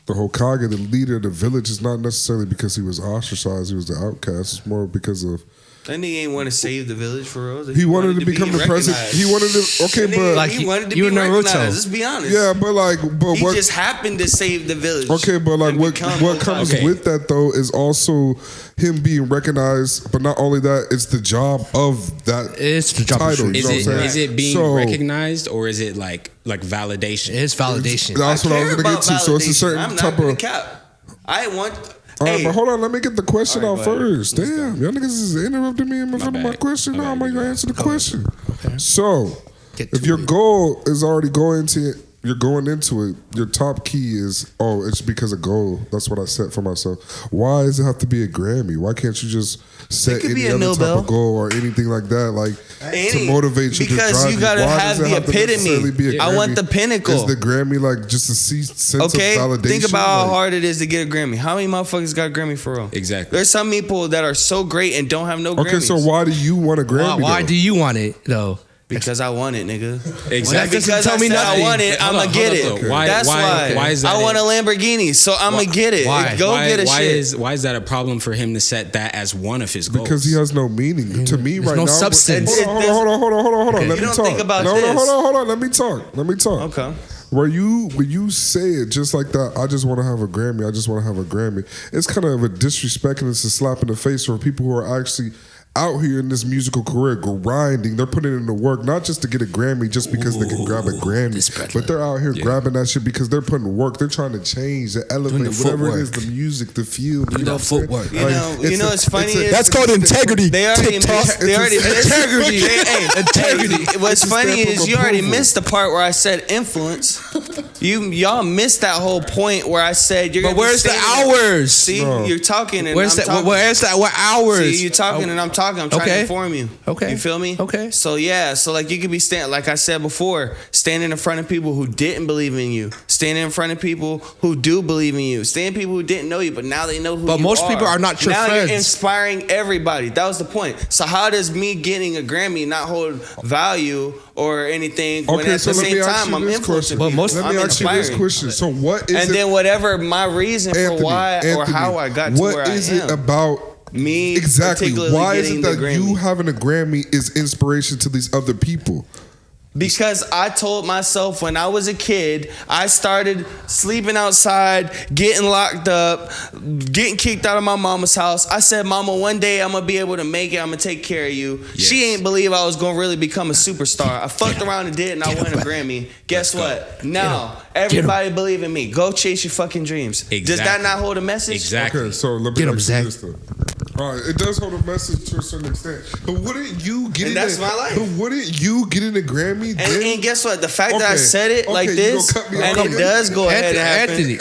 the Hokage, the leader of the village, is not necessarily because he was ostracized, he was the outcast. It's more because of That nigga ain't want to save the village for real. he wanted to become the president. He wanted to. Okay, That nigga, but Like, he wanted to you be and Naruto. recognized. Let's be honest. yeah, but He what? just happened to save the village. Okay, but like and what become what Hokage. comes Okay. with that though is also him being recognized. But not only that, it's the job of that It's the job title. of You Is know it what I'm saying? is it being So, recognized or is it like validation? It's validation. That's what I was care gonna get about to. So it's a validation. certain I'm type not gonna of. cap. I want. All right, Hey, but hold on, let me get the question All right, out go ahead. first. Damn, y'all niggas is interrupting me in front of my bad. question. My Now I'm bad. gonna answer the question. So, Get if to your it. goal is already you're going into it, your top key is, oh, it's because of goal. That's what I set for myself. Why does it have to be a Grammy? Why can't you just set could be any a other type Nobel. of goal or anything like that? Like to motivate you because to drive you gotta Why have does it the have to necessarily epitome. be a I want Grammy? the pinnacle. Is the Grammy like just a sense Okay, of validation? think about how Like, hard it is to get a Grammy. How many motherfuckers got a Grammy for real? Exactly. There's some people that are so great and don't have no Okay, Grammys. so why do you want a Grammy? Why though? do you want it though? Because I want it, nigga. Exactly. Because tell I me said nothing. I want it, Hold I'ma up, get hold it. up, though. Why- That's why- why is that I want a a- Lamborghini, so I'ma get it. Why? Go get a shit. Why is that a problem for him to set that as one of his goals? Because he has no meaning to me right no now. substance. Hold on. Let You me don't talk. think about no, this. hold on. Let me talk. Okay. When you say it just like that, I just want to have a Grammy. I just want to have a Grammy. It's kind of a disrespect and it's a slap in the face for people who are actually out here in this musical career grinding. They're putting in the work not just to get a Grammy just because they can grab a Grammy, but they're out here grabbing that shit because they're putting work. They're trying to change, to elevate the whatever it is, footwork. the music, the feel. Do the footwork. You know what's funny is That's called integrity. they already missed. They already missed Integrity. Integrity. What's It's a funny stamp of is you already approval. missed the part where I said influence. Y'all missed that whole point where I said you're. But gonna be where's the standing there. hours? See, No. you're talking and Where's I'm that? talking. Where's that? What hours? See, you're talking and I'm talking. talking. I'm trying to inform you. Okay. You feel me? Okay. So yeah, so like you could be like I said before, standing in front of people who didn't believe in you, standing in front of people who do believe in you, standing people who didn't know you, but now they know who you are. But most people are not your now friends. You're inspiring everybody. That was the point. So how does me getting a Grammy not hold value or anything when at the same time I'm influencing people? Let me ask you this question. So what is and then whatever my reason for why or how I got to where I am. What is it about me exactly? Why is it that you Grammy? having a Grammy is inspiration to these other people? Because I told myself when I was a kid, I started sleeping outside, getting locked up, getting kicked out of my mama's house. I said, Mama, one day I'm going to be able to make it. I'm going to take care of you. Yes. She ain't believe I was going to really become a superstar. I fucked around and did, and I won a Grammy. Guess what? Now, everybody believe in me. Go chase your fucking dreams. Exactly. Does that not hold a message? Exactly. Okay, so let me ask you this though. All right, it does hold a message to a certain extent, but wouldn't you get my life. But wouldn't you get in a Grammy? And guess what? The fact that I said it like this, and it does go ahead and happen. Anthony.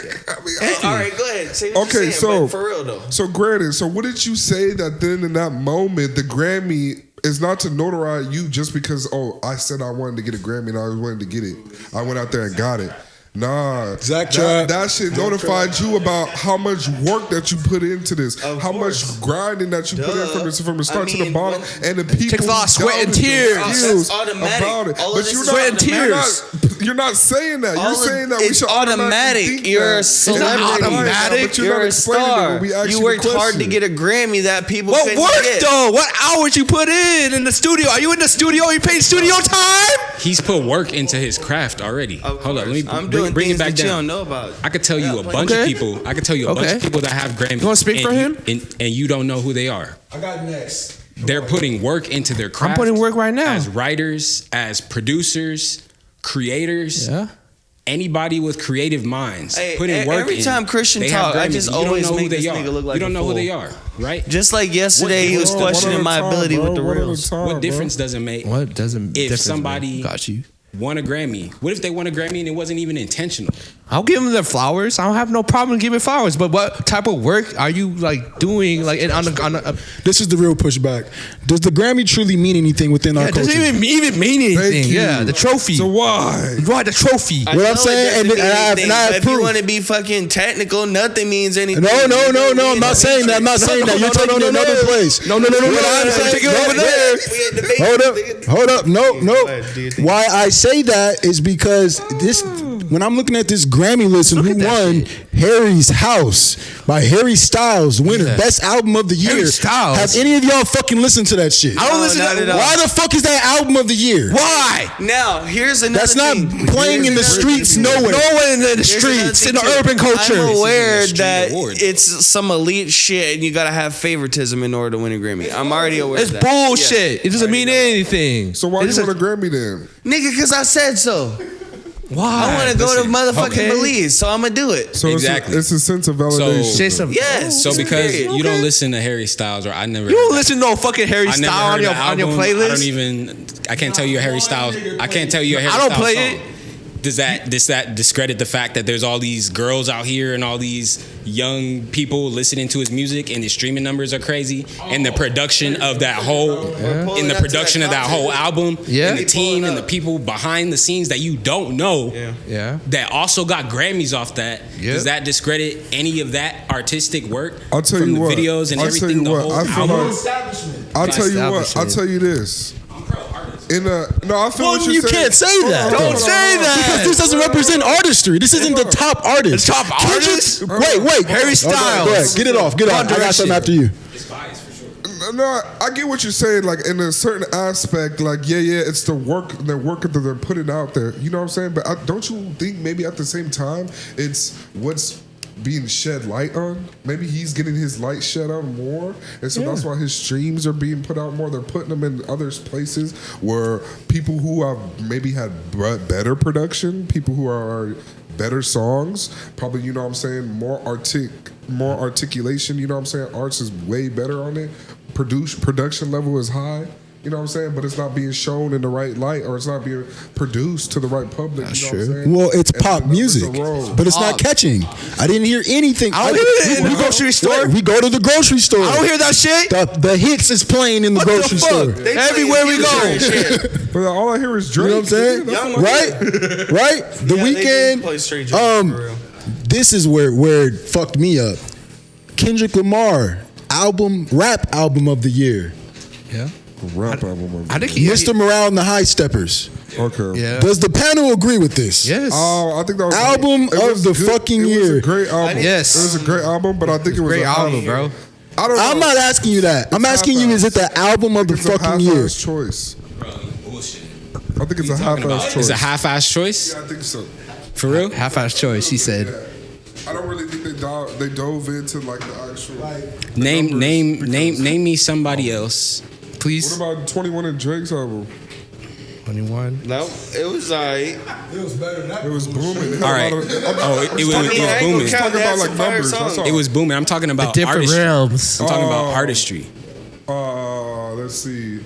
All right, go ahead. Say what you're saying, but for real though. So granted, so wouldn't you say that then in that moment the Grammy is not to notarize you just because I said I wanted to get a Grammy and I wanted to get it. I went out there and got it. Nah, that shit notified you about how much work that you put into this, how much grinding that you put in from the start to the bottom, and the people takes a lot of sweat and tears. That's automatic. About it. All but you're sweat and tears. You're not saying that. You're saying that we should automatic. You're a celebrity. Automatic. You're a star. You worked hard to get a Grammy that people couldn't get. What work though? What hours you put in the studio? Are you in the studio? You paid studio time? He's put work into his craft already. Hold on, let me bring it back down. You don't know about. I could tell you a bunch of people. I could tell you a bunch of people that have Grammys. You want to speak for him? And you don't know who they are. I got next. They're putting work into their craft. I'm putting work right now. As writers, as producers, creators. Yeah. Anybody with creative minds putting work every in. time Christian talk, I just always make this nigga look like you don't know who they are, right? Just like yesterday, he was questioning my ability with the reels. What difference does it make? What doesn't if somebody got you won a Grammy? What if they won a Grammy and it wasn't even intentional? I'll give them their flowers. I don't have no problem giving flowers. But what type of work are you like doing? Like this is the real pushback. Does the Grammy truly mean anything within our culture? Does it even mean anything? Yeah, the trophy. So why? Why the trophy? What I'm saying, and I have if you want to be fucking technical, nothing means anything. No. I'm not saying that. I'm not saying that. You're taking it another place. No. What I'm saying, hold up. No. Why I say that is because when I'm looking at this Grammy list and who won Harry's House by Harry Styles, winner, best album of the year. Harry Styles. Have any of y'all fucking listened to that shit? I don't listen to that. Why the fuck is that album of the year? Why? Now, here's another thing. That's not playing in the streets nowhere. No one in the streets, in the urban culture. I'm aware that it's some elite shit and you gotta have favoritism in order to win a Grammy. I'm already aware of that. It's bullshit. It doesn't mean anything. So why you want a Grammy then? Nigga, because I said so. Why? I want to go to motherfucking Belize, so I'm gonna do it. So exactly. It's a sense of validation. Yes. So because you don't listen to Harry Styles, or I never. You don't listen to no fucking Harry Styles on your playlist. I can't tell you a Harry Styles. I can't tell you a Harry Styles song. I don't play it. Does that discredit the fact that there's all these girls out here and all these young people listening to his music and the streaming numbers are crazy and the production of that whole album and the team and the people behind the scenes that you don't know that also got Grammys off that? Does that discredit any of that artistic work? I'll tell you what. Videos and everything. I'll tell you this. I feel what you can't say that. Don't say that. Because this doesn't represent artistry. This isn't the top artist. The top artist? Wait. Harry Styles. Go ahead. Get it off. I got something after you. It's biased for sure. No, I get what you're saying. Like in a certain aspect, like it's the work that they're putting out there. You know what I'm saying? But don't you think maybe at the same time it's what's being shed light on? Maybe he's getting his light shed on more, and so that's why his streams are being put out more. They're putting them in other places where people who have maybe had better production, people who are better songs, probably, you know what I'm saying, more articulation, you know what I'm saying, arts is way better on it, production level is high. You know what I'm saying? But it's not being shown in the right light, or it's not being produced to the right public. That's you know true. what I'm saying? Well, it's And pop the numbers music, are wrong. but it's not catching. I didn't hear anything. I don't hear it in the grocery store. We go to the grocery store. I don't hear that shit. The hits is playing in the What grocery the store. fuck? Everywhere we go. But all I hear is Drake. You know what I'm saying? Right? Right? The Yeah, they do Weeknd. play straight Drake, for real. This is where it fucked me up. Kendrick Lamar rap album of the year. Yeah. Rap album. I think Mr. Morale and the High Steppers. Okay. Yeah. Does the panel agree with this? Yes. Oh, I think that was Album it was of the good. fucking It was year. a great album. Yes. It was a great album, but I think it was Great a album, bro. I don't know. I'm not asking you that. I'm asking you, is it the album of the It's a fucking year? half-ass choice. Bro, you bullshit. I think it's a half-ass choice. It's a half-ass choice? Yeah, I think so. For real? Half-ass choice, he said. I don't really think they dove into like the actual. Name me somebody else. What Please. about 21 and Drake's album? 21. No, it was alright. It was booming. It had All a right. lot of- Oh, it was I ain't gonna booming. count Talking that about as like a fire numbers. song. That's all. It was booming. I'm talking about Different artistry. realms. I'm talking about Oh. artistry. Let's see.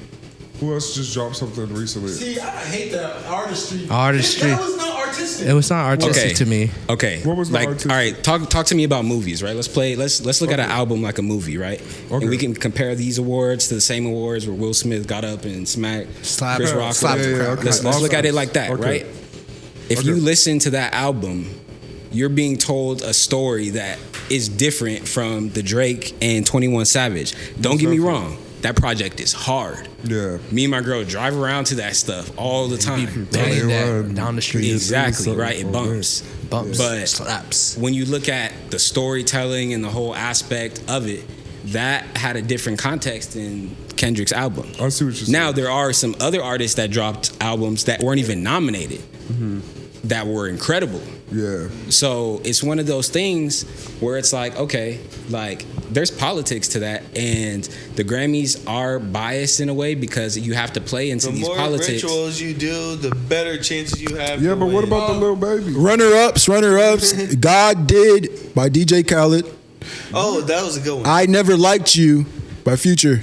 Who else just dropped something recently? See, I hate that artistry. Artistry. That was not artistic. It was not artistic Okay. to me. Okay. What was the like? artist? All right. Talk to me about movies, right? Let's look at an album like a movie, right? Okay. And we can compare these awards to the same awards where Will Smith got up and smacked Slap- Chris Rock. slap the crowd. okay. Let's look at it like that, Okay. right? If you listen to that album, you're being told a story that is different from the Drake and 21 Savage. Don't get me wrong. That project is hard. Yeah. Me and my girl drive around to that stuff all the time. Bang that Run. down the street. Exactly, something right? It for bumps. Bumps. But Slaps. when you look at the storytelling and the whole aspect of it, that had a different context than Kendrick's album. I see what you're saying. Now, there are some other artists that dropped albums that weren't even nominated that were incredible. Yeah. So it's one of those things where it's like, okay, like there's politics to that, and the Grammys are biased in a way because you have to play into The these more politics. rituals you do, the better chances you have. Yeah, to but what win. about the little baby? Runner-ups. God Did by DJ Khaled. Oh, that was a good one. I Never Liked You by Future.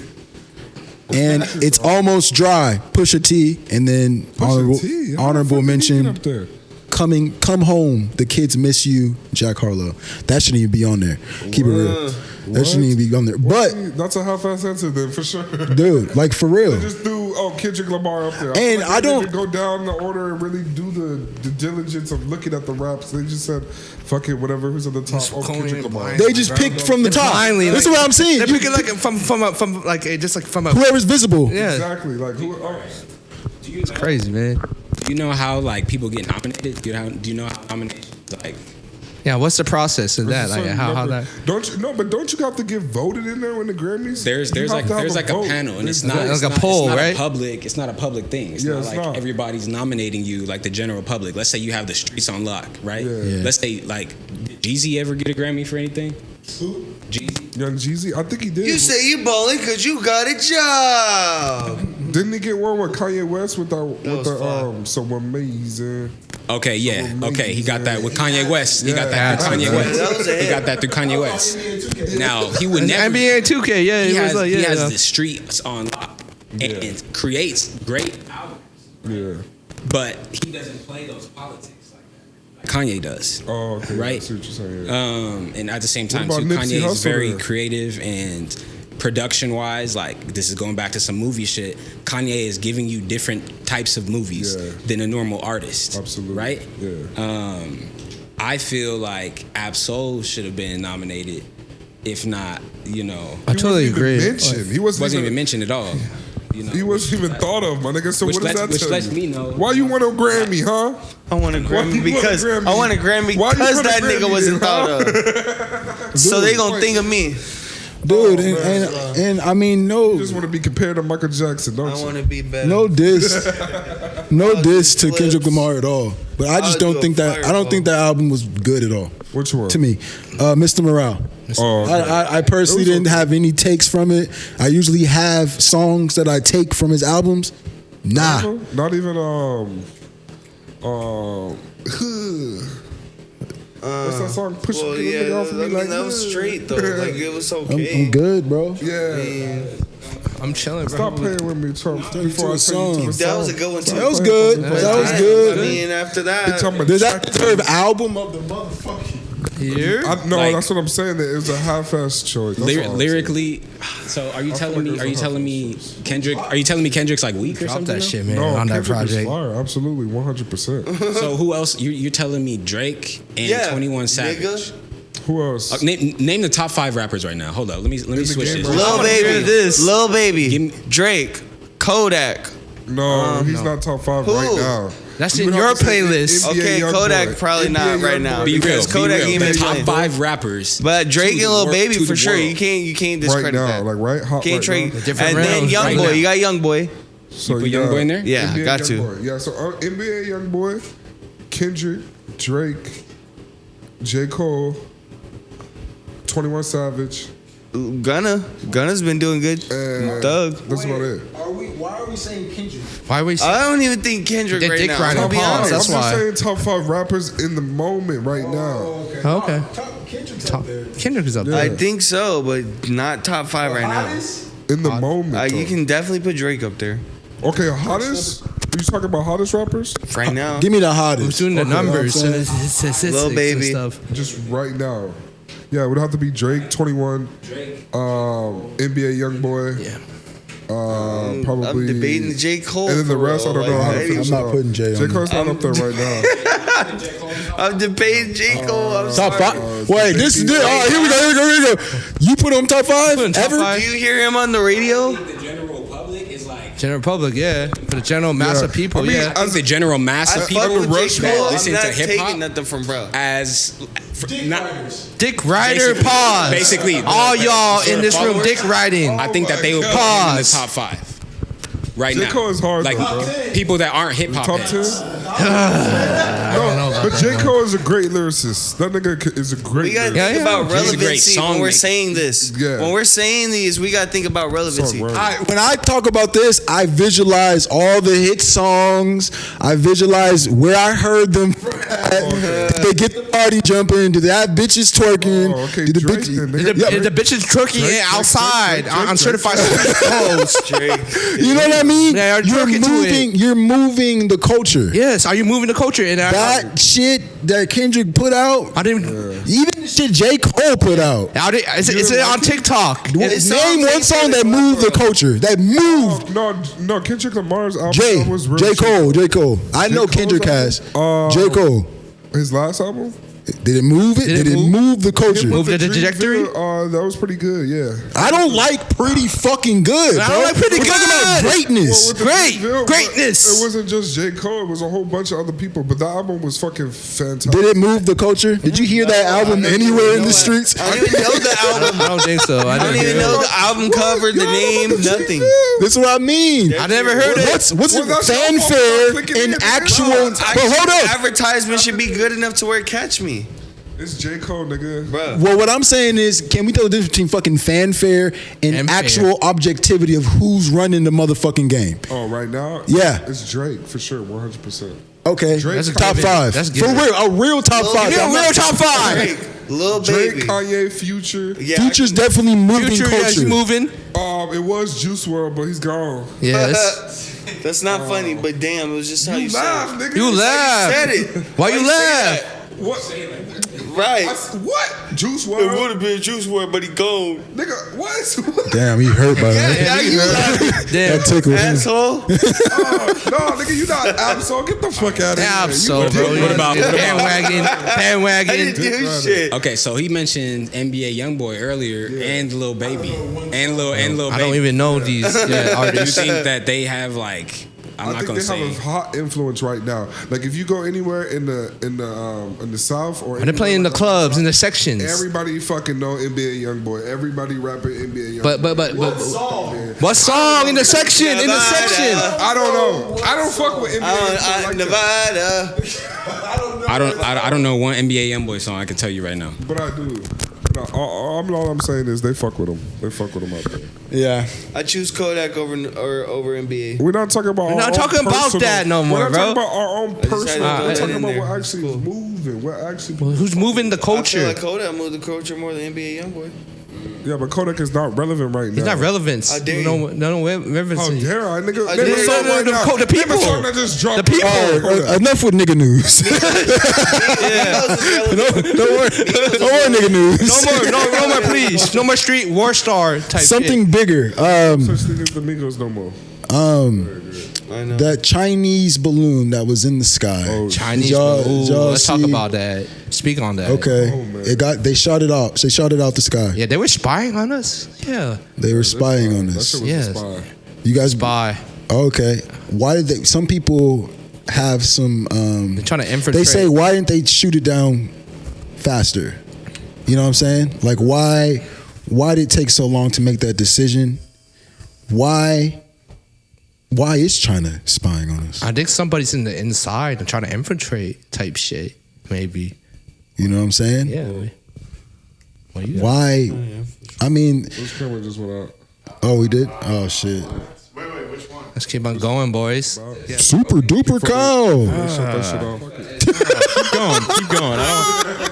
And It's Almost Dry, Pusha T, and then honorable, Pusha T, how honorable the fuck did he mention, get up there? Come Home, The Kids Miss You, Jack Harlow. That shouldn't even be on there. Keep it real. That shouldn't even be on there. But, That's a half-ass answer then, for sure. dude, like for real. They just threw Kendrick Lamar up there. And feel I they don't- didn't go down the order and really do the diligence of looking at the raps. They just said, "Fuck it, whatever. Who's at the top? Oh, going Kendrick in Lamar." blind. They just picked from the top. Blindly, That's like- what I'm saying. They're You- picking like from like just like from a Whoever's visible. yeah. Exactly. Like who? It's crazy, man. Do you know how like people get nominated? Do you know how nominations like? Yeah, what's the process in that? Like how that? Don't you? No, but don't you have to get voted in there in the Grammys? There's You have like to have a vote. panel, and it's There's not vote. Like it's a not- poll, it's not right? Public. It's not a public thing. It's Yeah, not it's like not. everybody's nominating you like the general public. Let's say you have the streets on lock, right? Yeah. Let's say like, did Jeezy ever get a Grammy for anything? Jeezy. Young Jeezy, I think he did. You say you balling because you got a job. Didn't he get one with Kanye West with was the fire. so amazing? Okay, yeah. Amazing. Okay, he got that with Kanye West. He got Yeah. that through Kanye Yeah, that was a West. He hit. got that through Kanye West. Now he would never. NBA 2K, yeah, He it has, was like he yeah. has the streets on lock and creates great albums, Yeah. but he doesn't play those politics like that. Kanye does. Oh, okay. Right. I see what you're saying. And at the same time, about too, Nipsey Kanye is Hussle very then? creative and production wise. Like this is going back to some movie shit. Kanye is giving you different types of movies Yeah. than a normal artist. Absolutely. Right. Yeah. I feel like Absol should have been nominated. If not, you know, I totally He wasn't even agree. mentioned. He wasn't even mentioned at all. You know, He wasn't even thought of, my nigga. So Which what does lets- that which tell lets you? me know- Why you want a Grammy, huh? I want a Why you Grammy want a because Grammy? I want a Grammy Why you because want a that nigga Grammy wasn't then, thought of. So they gonna think of me. Dude, man. and I mean, You just want to be compared to Michael Jackson, don't I you? want to be better. no diss to flips. Kendrick Lamar at all. But I just I'll don't do a think that I don't fireball. think that album was good at all. Which one? To me, Mr. Morale. Oh, okay. I personally It was didn't have any takes from it. I usually have songs that I take from his albums. Nah. Not even what's that song? Push Well, the yeah, nigga off of me I mean, like that was straight though. Like it was okay. I'm good, bro. Yeah. I'm chilling, bro. Stop playing with me, Trump. Before I tell you to That was a good one too. That was good. That was good. I mean, after that, Did that third album of the motherfucking Here? No, Like- that's what I'm saying. That it was a half-ass choice. That's all I'm Lyrically, so are you telling me? Are you telling me Kendrick? Are you telling me Kendrick's like weak or Drop something? that shit, man, saying. No, on that Kendrick is project. fire. Absolutely, 100%. So who else? You're telling me Drake and 21 Savage? nigga. Who else? Name the top 5 rappers right now. Hold up, let me switch game this. right Lil wanna hear Baby, this. Lil Baby, Give me- Drake, Kodak. No, he's not top 5 Who? right now. That's You in would your have to say playlist. NBA Okay, Youngboy. Kodak probably not NBA right Youngboy. now. Be real. Because Be Kodak real. ain't The been top playing. 5 rappers. But Drake to and the Lil wor- Baby to for the sure. world. You can't Right discredit now, that. like right hot Can't right trade. now. Different And then rounds right Youngboy, now. you got Youngboy. So put Youngboy in there? Yeah, NBA got to. Youngboy. Yeah, so NBA Youngboy, Kendrick, Drake, J. Cole, 21 Savage, Gunna's been doing good. and Thug. that's about it. Why are we saying Kendrick? Why we? I don't even think Kendrick They right dick now. riding To be Pause, honest. that's I'm just why. saying top 5 rappers in the moment right now. Okay. Kendrick's up there. Kendrick is up Yeah. there. I think so, but not top 5 right now. In the moment. You though. can definitely put Drake up there Okay, hottest? Are you talking about hottest rappers? right now. Give me the Who's hottest. doing the Okay, numbers you know and what I'm saying? statistics Lil and Baby. stuff? Just right now. Yeah, it would have to be Drake, 21, NBA Youngboy. Yeah. Probably. I'm debating the J. Cole. And then the for rest, I real. don't know how to Like, finish I'm not it off. putting Jay on J. Cole's not up there right now. I'm debating J. Cole. I'm Top sorry. 5. Wait, this is it. All right, here we go. You put him top 5 Put him top ever? 5. Do you hear him on the radio? The general public is like. General public, yeah. For the general mass of people, I mean, yeah. I think the general mass I of people fuck with Rush J. Cole. I'm listen not to hip hop taking nothing from bro. as not. Dick Rider, Basically- pause. basically, all y'all the in this room, followers- dick riding. I think that they would put God. him in the top 5 right J. now. Cole is hard, like though, bro. people that aren't hip hop Top heads. 10? No, but J. Cole is a great lyricist. That nigga is a great We gotta lyricist. think about He's a great relevancy song when we're maker. saying this. Yeah. When we're saying these, we gotta think about relevancy. Sorry, word. When I talk about this, I visualize all the hit songs. I visualize where I heard them. They get the party jumping. Do they have bitches twerking? Oh, okay, Do the Drake bitches? then, The, nigga. the bitches twerking Drake, outside Drake, on Drake, certified Drake. clothes. You know what I mean? Yeah, you're twerking to it. You're moving the culture. Yes, are you moving the culture? And That shit that Kendrick put out, I didn't. even the shit J. Cole put out. Is it on TikTok? Name one song that moved the culture. That moved. No, Kendrick Lamar's album J. was real J. shit. Cole. I know Cole's Kendrick has. album? J. Cole. His last album? Did it move it? Did it Did it move? move the culture? Move the trajectory? That was pretty good, yeah. I don't like pretty fucking good, bro. I don't like pretty We're talking good. about greatness. Well, with the Great. Dreamville, Greatness. It wasn't just J. Cole. It was a whole bunch of other people. But the album was fucking fantastic. Did it move the culture? Did you hear that album anywhere in the streets? I don't even know the album. I don't think so. I don't even know the album cover, the name, nothing. That's what I mean. I never heard it. What's Well, that's fanfare your fault for clicking in in, actual? nigga. But hold up. Advertisement should be good enough to where it catch me, It's J. Cole, nigga. bro. Well, what I'm saying is, can we tell the difference between fucking fanfare and Fanfare. actual objectivity of who's running the motherfucking game? Oh, right now? Yeah. It's Drake, for sure, 100%. Okay, Drake, that's a that's a top given. five. That's a For given. real, a real top Lil- five. Yeah, I'm real not- top five. Drake, Lil Drake, Baby. Kanye, Future. Yeah, Future's definitely moving Future, culture. yes, moving. It was Juice WRLD, but he's gone. Yes. That's not funny, but damn, it was just how you, You said laugh, it. nigga. You laugh. Said it. Why you say laugh? What? Right. What? Juice It WRLD? would have been Juice WRLD, but he gone. Nigga, what? Damn, he hurt by that. Now you laughing, Damn. That tickled him. asshole. No, nigga, you not Absol. Get the fuck out of here. Absol, You bro. did What about- bandwagon? I Bandwagon. didn't do shit. Okay, so he mentioned NBA YoungBoy earlier and Lil Baby and Lil I Baby. don't even know these Do you artists. think that they have like? I'm I not think gonna they say. have a hot influence right now. Like if you go anywhere in the South or When they play in the clubs, in the sections. everybody fucking know NBA YoungBoy. Everybody rapping NBA YoungBoy. But what song in the section? In the Nevada. section. I don't know. I don't fuck with NBA YoungBoy like that. Nevada. I don't know one NBA YoungBoy song I can tell you right now. But I do. No, all I'm saying is they fuck with him. They fuck with him out there. Yeah. I choose Kodak over NBA. We're not talking about. We're not talking about that no more, We're not bro. talking about our own just had to personal. throw We're that talking in about there. what actually Cool. is moving. What actually. Who's moving the I feel culture? like Kodak moved the culture more than NBA YoungBoy. Yeah, but Kodak is not relevant right now. He's not relevant. How dare you? No relevance. How dare I, nigga? How Name dare a song you? right now. The people. Name a song that just dropped. The people. Enough with nigga news. No more nigga news. No more, please. No more street war star type Something shit. bigger. Such thing as the Migos no more. I know. That Chinese balloon that was in the sky. Chinese. Did y'all Let's talk see- about that. Speak on that. Okay, Oh, man. they shot it out. They shot it out the sky. Yeah, they were spying on us. Yeah. They were spying on That us. shit was Yes. a spy. You guys Spy. Okay. Why did they? Some people have some. They're trying to infiltrate. They say, why didn't they shoot it down faster? You know what I'm saying? Like, why did it take so long to make that decision? Why is China spying on us? I think somebody's in the inside and trying to infiltrate type shit. Maybe. You know what I'm saying? Yeah. Well, you Why? I mean, This camera just went out. oh, we did? Oh, shit. Let's keep on going, boys. Super duper cow. Shut that shit off. Keep going.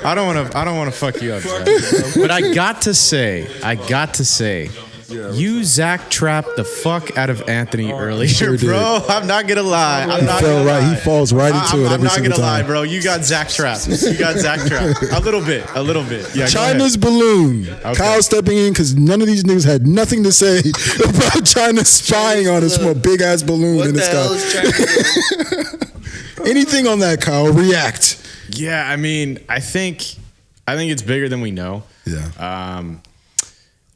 I don't want to fuck you up, Zach. But I got to say, you Zach trapped the fuck out of Anthony earlier, sure did. bro. I'm not gonna lie. He falls right into it I'm every not single gonna lie, time. bro. You got Zach trapped. A little bit. Yeah, go China's ahead. balloon. Kyle stepping in because none of these niggas had nothing to say about China spying on us from a big ass balloon What in the the hell sky. is China? Anything on that, Kyle? React. Yeah, I mean, I think it's bigger than we know. Yeah.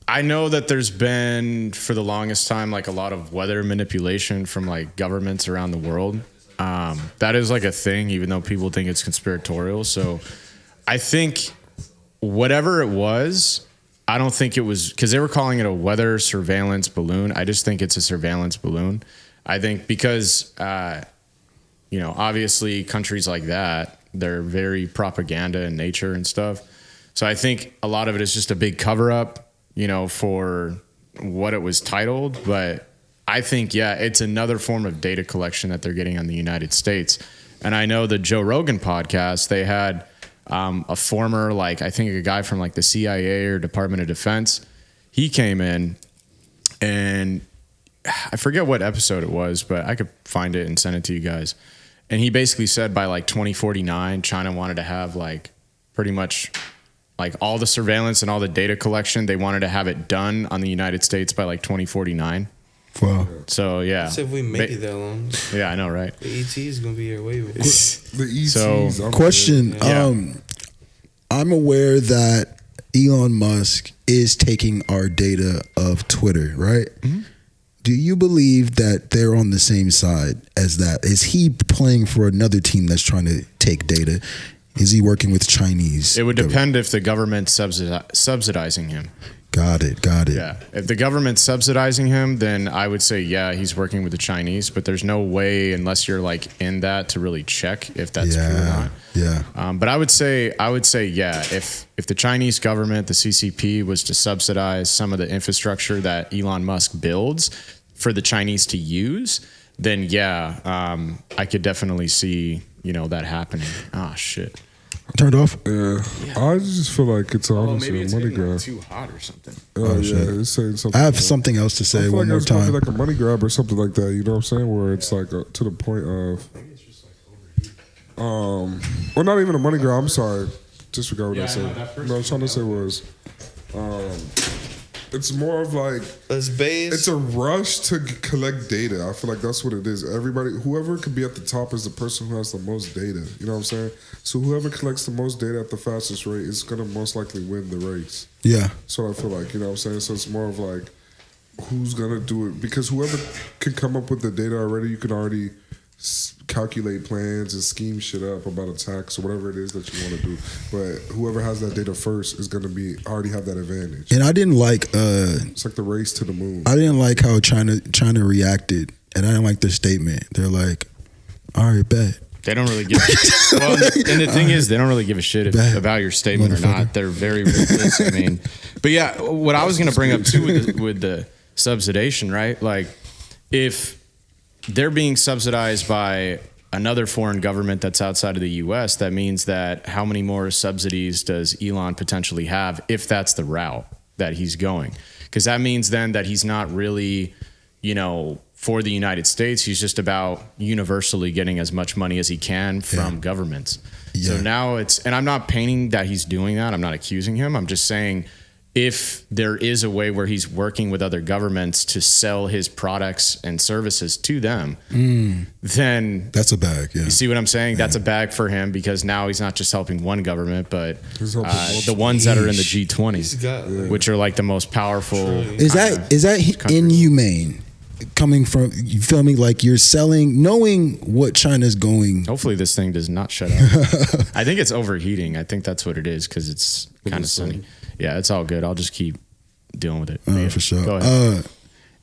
I know that there's been for the longest time like a lot of weather manipulation from like governments around the world. That is like a thing, even though people think it's conspiratorial. So I think whatever it was, I don't think it was because they were calling it a weather surveillance balloon. I just think it's a surveillance balloon. I think because obviously countries like that, they're very propaganda in nature and stuff. So I think a lot of it is just a big cover up, for what it was titled. But I think, it's another form of data collection that they're getting on the United States. And I know the Joe Rogan podcast, they had a former, I think a guy from the CIA or Department of Defense. He came in and I forget what episode it was, but I could find it and send it to you guys. And he basically said by 2049, China wanted to have pretty much all the surveillance and all the data collection. They wanted to have it done on the United States by 2049. Wow. So yeah. So if we make it that long, Yeah, I know, right? the ET is gonna be here way before. The ETs. So, Question. Yeah. I'm aware that Elon Musk is taking our data of Twitter, right? Mm-hmm. Do you believe that they're on the same side as that? Is he playing for another team that's trying to take data? Is he working with Chinese? It would depend if the government's subsidizing him. Got it. Yeah. If the government's subsidizing him, then I would say, he's working with the Chinese, but there's no way unless you're in that to really check if that's true or not. Yeah. But I would say, if the Chinese government, the CCP, was to subsidize some of the infrastructure that Elon Musk builds for the Chinese to use, then I could definitely see, that happening. Ah, shit. Turned off? Yeah. I just feel like it's honestly a money grab. too hot or something. shit. It's saying something. I have something else to I say feel one like more it's probably time. a money grab or something like that. You know what I'm saying? Where it's to the point of, well, not even a money grab. I'm sorry. Disregard what I said. What I was trying to say was, it's more of it's a rush to collect data. I feel like that's what it is. Everybody, whoever could be at the top is the person who has the most data. You know what I'm saying? So whoever collects the most data at the fastest rate is going to most likely win the race. Yeah. So I feel you know what I'm saying? So it's more of who's going to do it. Because whoever can come up with the data already, you can already calculate plans and scheme shit up about attacks or whatever it is that you want to do. But whoever has that data first is going to already have that advantage. And I didn't like It's like the race to the moon. I didn't like how China reacted, and I didn't like their statement. They're like, "All right, bet." They don't really give a shit. Well, and the thing is, they don't really give a shit about your statement or not. They're very ruthless. I mean, but yeah, what I was going to bring up too with the subsidization, right? If they're being subsidized by another foreign government that's outside of the U.S., that means that how many more subsidies does Elon potentially have if that's the route that he's going, because that means then that he's not really, for the United States. He's just about universally getting as much money as he can from governments. Yeah. So now and I'm not painting that he's doing that. I'm not accusing him. I'm just saying, if there is a way where he's working with other governments to sell his products and services to them, then that's a bag. Yeah. You see what I'm saying? Yeah. That's a bag for him, because now he's not just helping one government, but the ones that are in the G20, which are like the most powerful. Is that inhumane? Coming from, you feel me? Like, you're selling, knowing what China's going. Hopefully this thing does not shut up. I think it's overheating. I think that's what it is, because it's kind of sunny. Yeah, it's all good. I'll just keep dealing with it. For sure. Go ahead.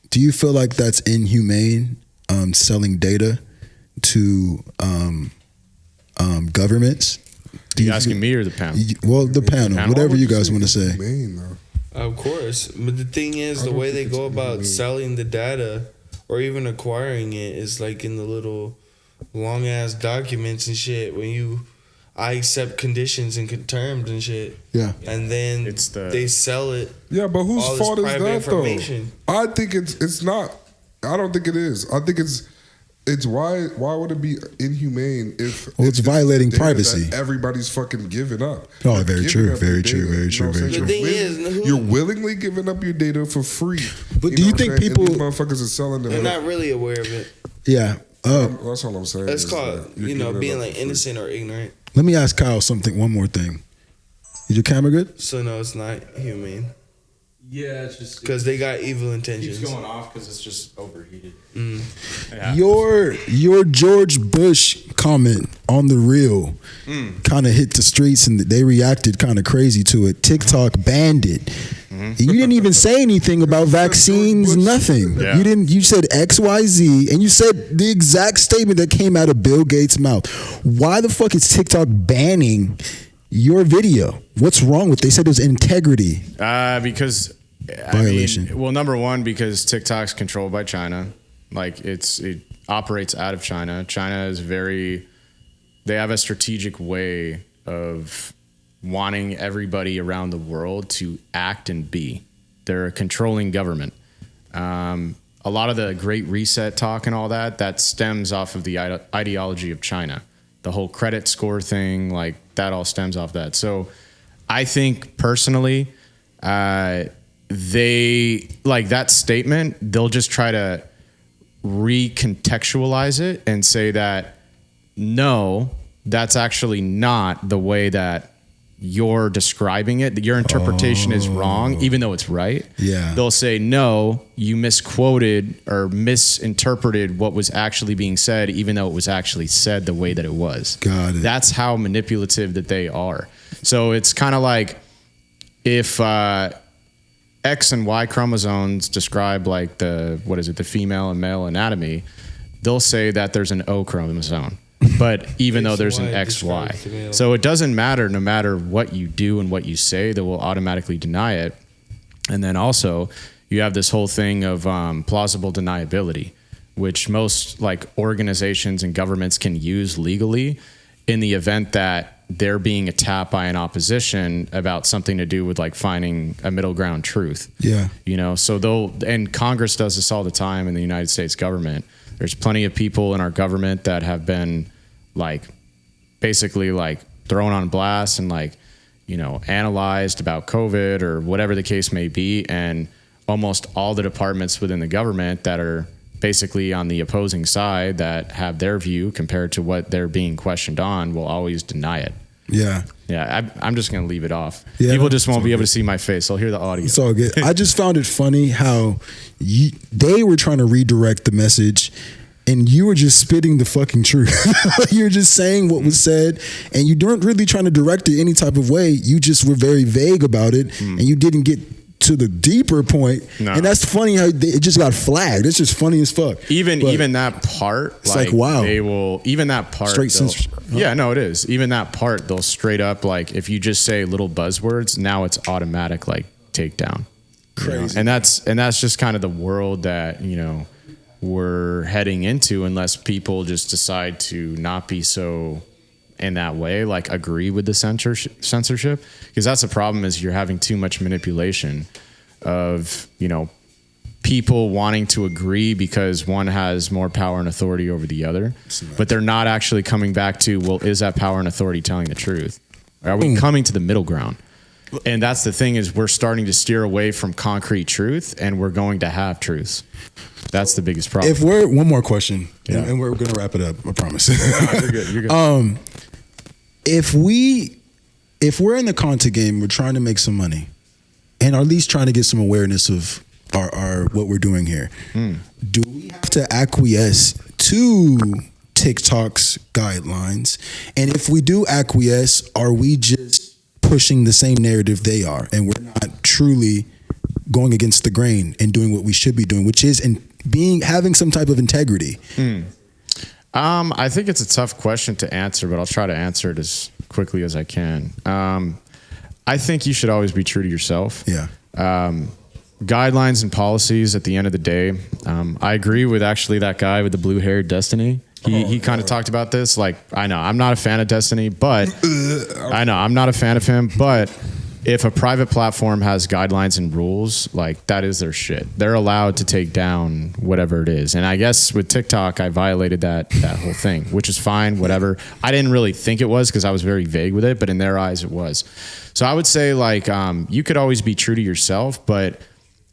Do you feel like that's inhumane, selling data to governments? Are you asking me or the panel? Well, the panel, whatever you guys want to say. Of course. But the thing is, the way they go about selling the data or even acquiring it is like in the little long ass documents and shit when I accept conditions and terms and shit. Yeah. And then they sell it. Yeah, but whose fault is that though? I think it's not. I don't think it is. I think it's why would it be inhumane if it's violating privacy? That everybody's fucking giving up. Oh, very true. Very true. Very true. Very true. The thing is, you're willingly giving up your data for free. But do you think people, and these motherfuckers are selling them? They're not really aware of it. Yeah. That's all I'm saying. That's called being like innocent or ignorant. Let me ask Kyle one more thing. Is your camera good? So no, it's not humane. Yeah, it's just because they got evil intentions. It keeps going off because it's just overheated. Your George Bush comment on the reel kind of hit the streets, and they reacted kind of crazy to it. TikTok banned it. You didn't even say anything about vaccines, nothing. Yeah. You said XYZ, and you said the exact statement that came out of Bill Gates' mouth. Why the fuck is TikTok banning your video? What's wrong with it? They said it was integrity. Because violation. Number one, because TikTok's controlled by China. Like, it operates out of China. China is they have a strategic way of wanting everybody around the world to act and be. They're a controlling government. A lot of the Great Reset talk and all that stems off of the ideology of China. The whole credit score thing, like, that all stems off that. So I think personally, they, like, that statement, they'll just try to recontextualize it and say that, no, that's actually not the way that you're describing it, that your interpretation is wrong, even though it's right. Yeah. They'll say, no, you misquoted or misinterpreted what was actually being said, even though it was actually said the way that it was. Got it. That's how manipulative that they are. So it's kind of like if X and Y chromosomes describe like the female and male anatomy, they'll say that there's an O chromosome. But even though there's an XY. So it doesn't matter, no matter what you do and what you say, they will automatically deny it. And then also you have this whole thing of plausible deniability, which most like organizations and governments can use legally in the event that they're being attacked by an opposition about something to do with like finding a middle ground truth. Yeah. So and Congress does this all the time in the United States government. There's plenty of people in our government that have been like basically like thrown on blast and like, analyzed about COVID or whatever the case may be. And almost all the departments within the government that are basically on the opposing side that have their view compared to what they're being questioned on will always deny it. Yeah. Yeah, I'm just going to leave it off. Yeah, people just won't be able to see my face. They'll hear the audio. It's all good. I just found it funny how they were trying to redirect the message and you were just spitting the fucking truth. You were just saying what was said and you weren't really trying to direct it any type of way. You just were very vague about it and you didn't get to the deeper point. No. And that's funny how it just got flagged. It's just funny as fuck. Even that part, it's like wow. They will, even that part. Straight censorship. Yeah, no, it is. Even that part, they'll straight up, like, if you just say little buzzwords, now it's automatic, like, takedown. Crazy. And that's just kind of the world that, we're heading into unless people just decide to not be so in that way, like agree with the censorship. Because that's the problem is you're having too much manipulation of, you know, people wanting to agree because one has more power and authority over the other, but they're not actually coming back to, well, is that power and authority telling the truth? Are we coming to the middle ground? And that's the thing, is we're starting to steer away from concrete truth, and we're going to have truths. That's the biggest problem. If we're one more question, and we're gonna wrap it up, I promise. You're good. You're good. If we're in the content game, we're trying to make some money, and at least trying to get some awareness of our what we're doing here. Do we have to acquiesce to TikTok's guidelines? And if we do acquiesce, are we just pushing the same narrative they are, and we're not truly going against the grain and doing what we should be doing, which is having some type of integrity? I think it's a tough question to answer, but I'll try to answer it as quickly as I can. I think you should always be true to yourself. Yeah. Guidelines and policies at the end of the day. I agree with actually that guy with the blue hair, Destiny. He kind of talked about this. Like, I know I'm not a fan of Destiny, but I know I'm not a fan of him, but if a private platform has guidelines and rules, like, that is their shit. They're allowed to take down whatever it is. And I guess with TikTok, I violated that whole thing, which is fine, whatever. I didn't really think it was because I was very vague with it, but in their eyes it was. So I would say, like, you could always be true to yourself, but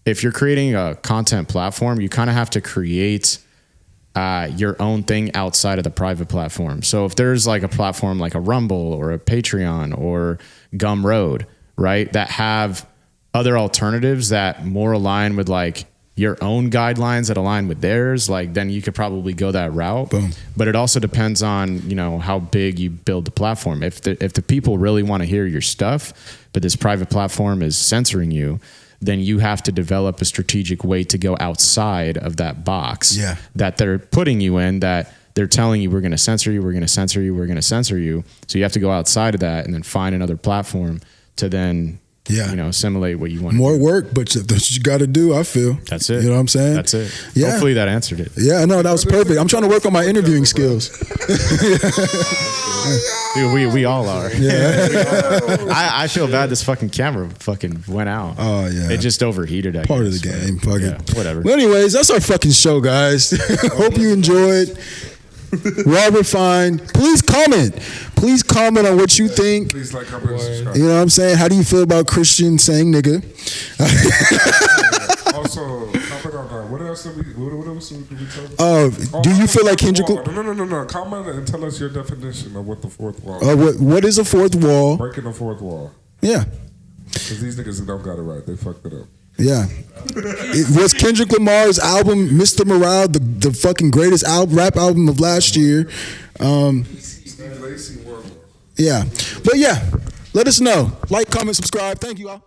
if you're creating a content platform, you kind of have to create your own thing outside of the private platform. So if there's like a platform like a Rumble or a Patreon or Gumroad, right, that have other alternatives that more align with like your own guidelines that align with theirs, like, then you could probably go that route. Boom. But it also depends on, you know, how big you build the platform. If the people really want to hear your stuff, but this private platform is censoring you, then you have to develop a strategic way to go outside of that box that they're putting you in, that they're telling you, we're going to censor you, we're going to censor you, we're going to censor you. So you have to go outside of that and then find another platform to then, you know, assimilate what you want. More work, but that's what you got to do, I feel. That's it. You know what I'm saying? That's it. Yeah. Hopefully that answered it. Yeah, no, that was perfect. I'm trying to work on my interviewing skills. Dude, we all are. Yeah. I feel bad this fucking camera fucking went out. Oh, yeah. It just overheated, I Part guess, of the game. Fucking. Yeah, whatever. Well, anyways, that's our fucking show, guys. Hope you enjoyed. Robert Fine. Please comment on what you think. Please like, comment, and subscribe. You know what I'm saying? How do you feel about Christian saying nigga? Also, comment on what else did we talk about? Do you feel like Kendrick? No. Comment and tell us your definition of what the fourth wall is. What is a fourth wall? Breaking the fourth wall. Yeah. Because these niggas don't got it right. They fucked it up. Yeah. Was Kendrick Lamar's album Mr. Morale the fucking greatest rap album of last year? Yeah. But yeah, let us know. Like, comment, subscribe. Thank you all.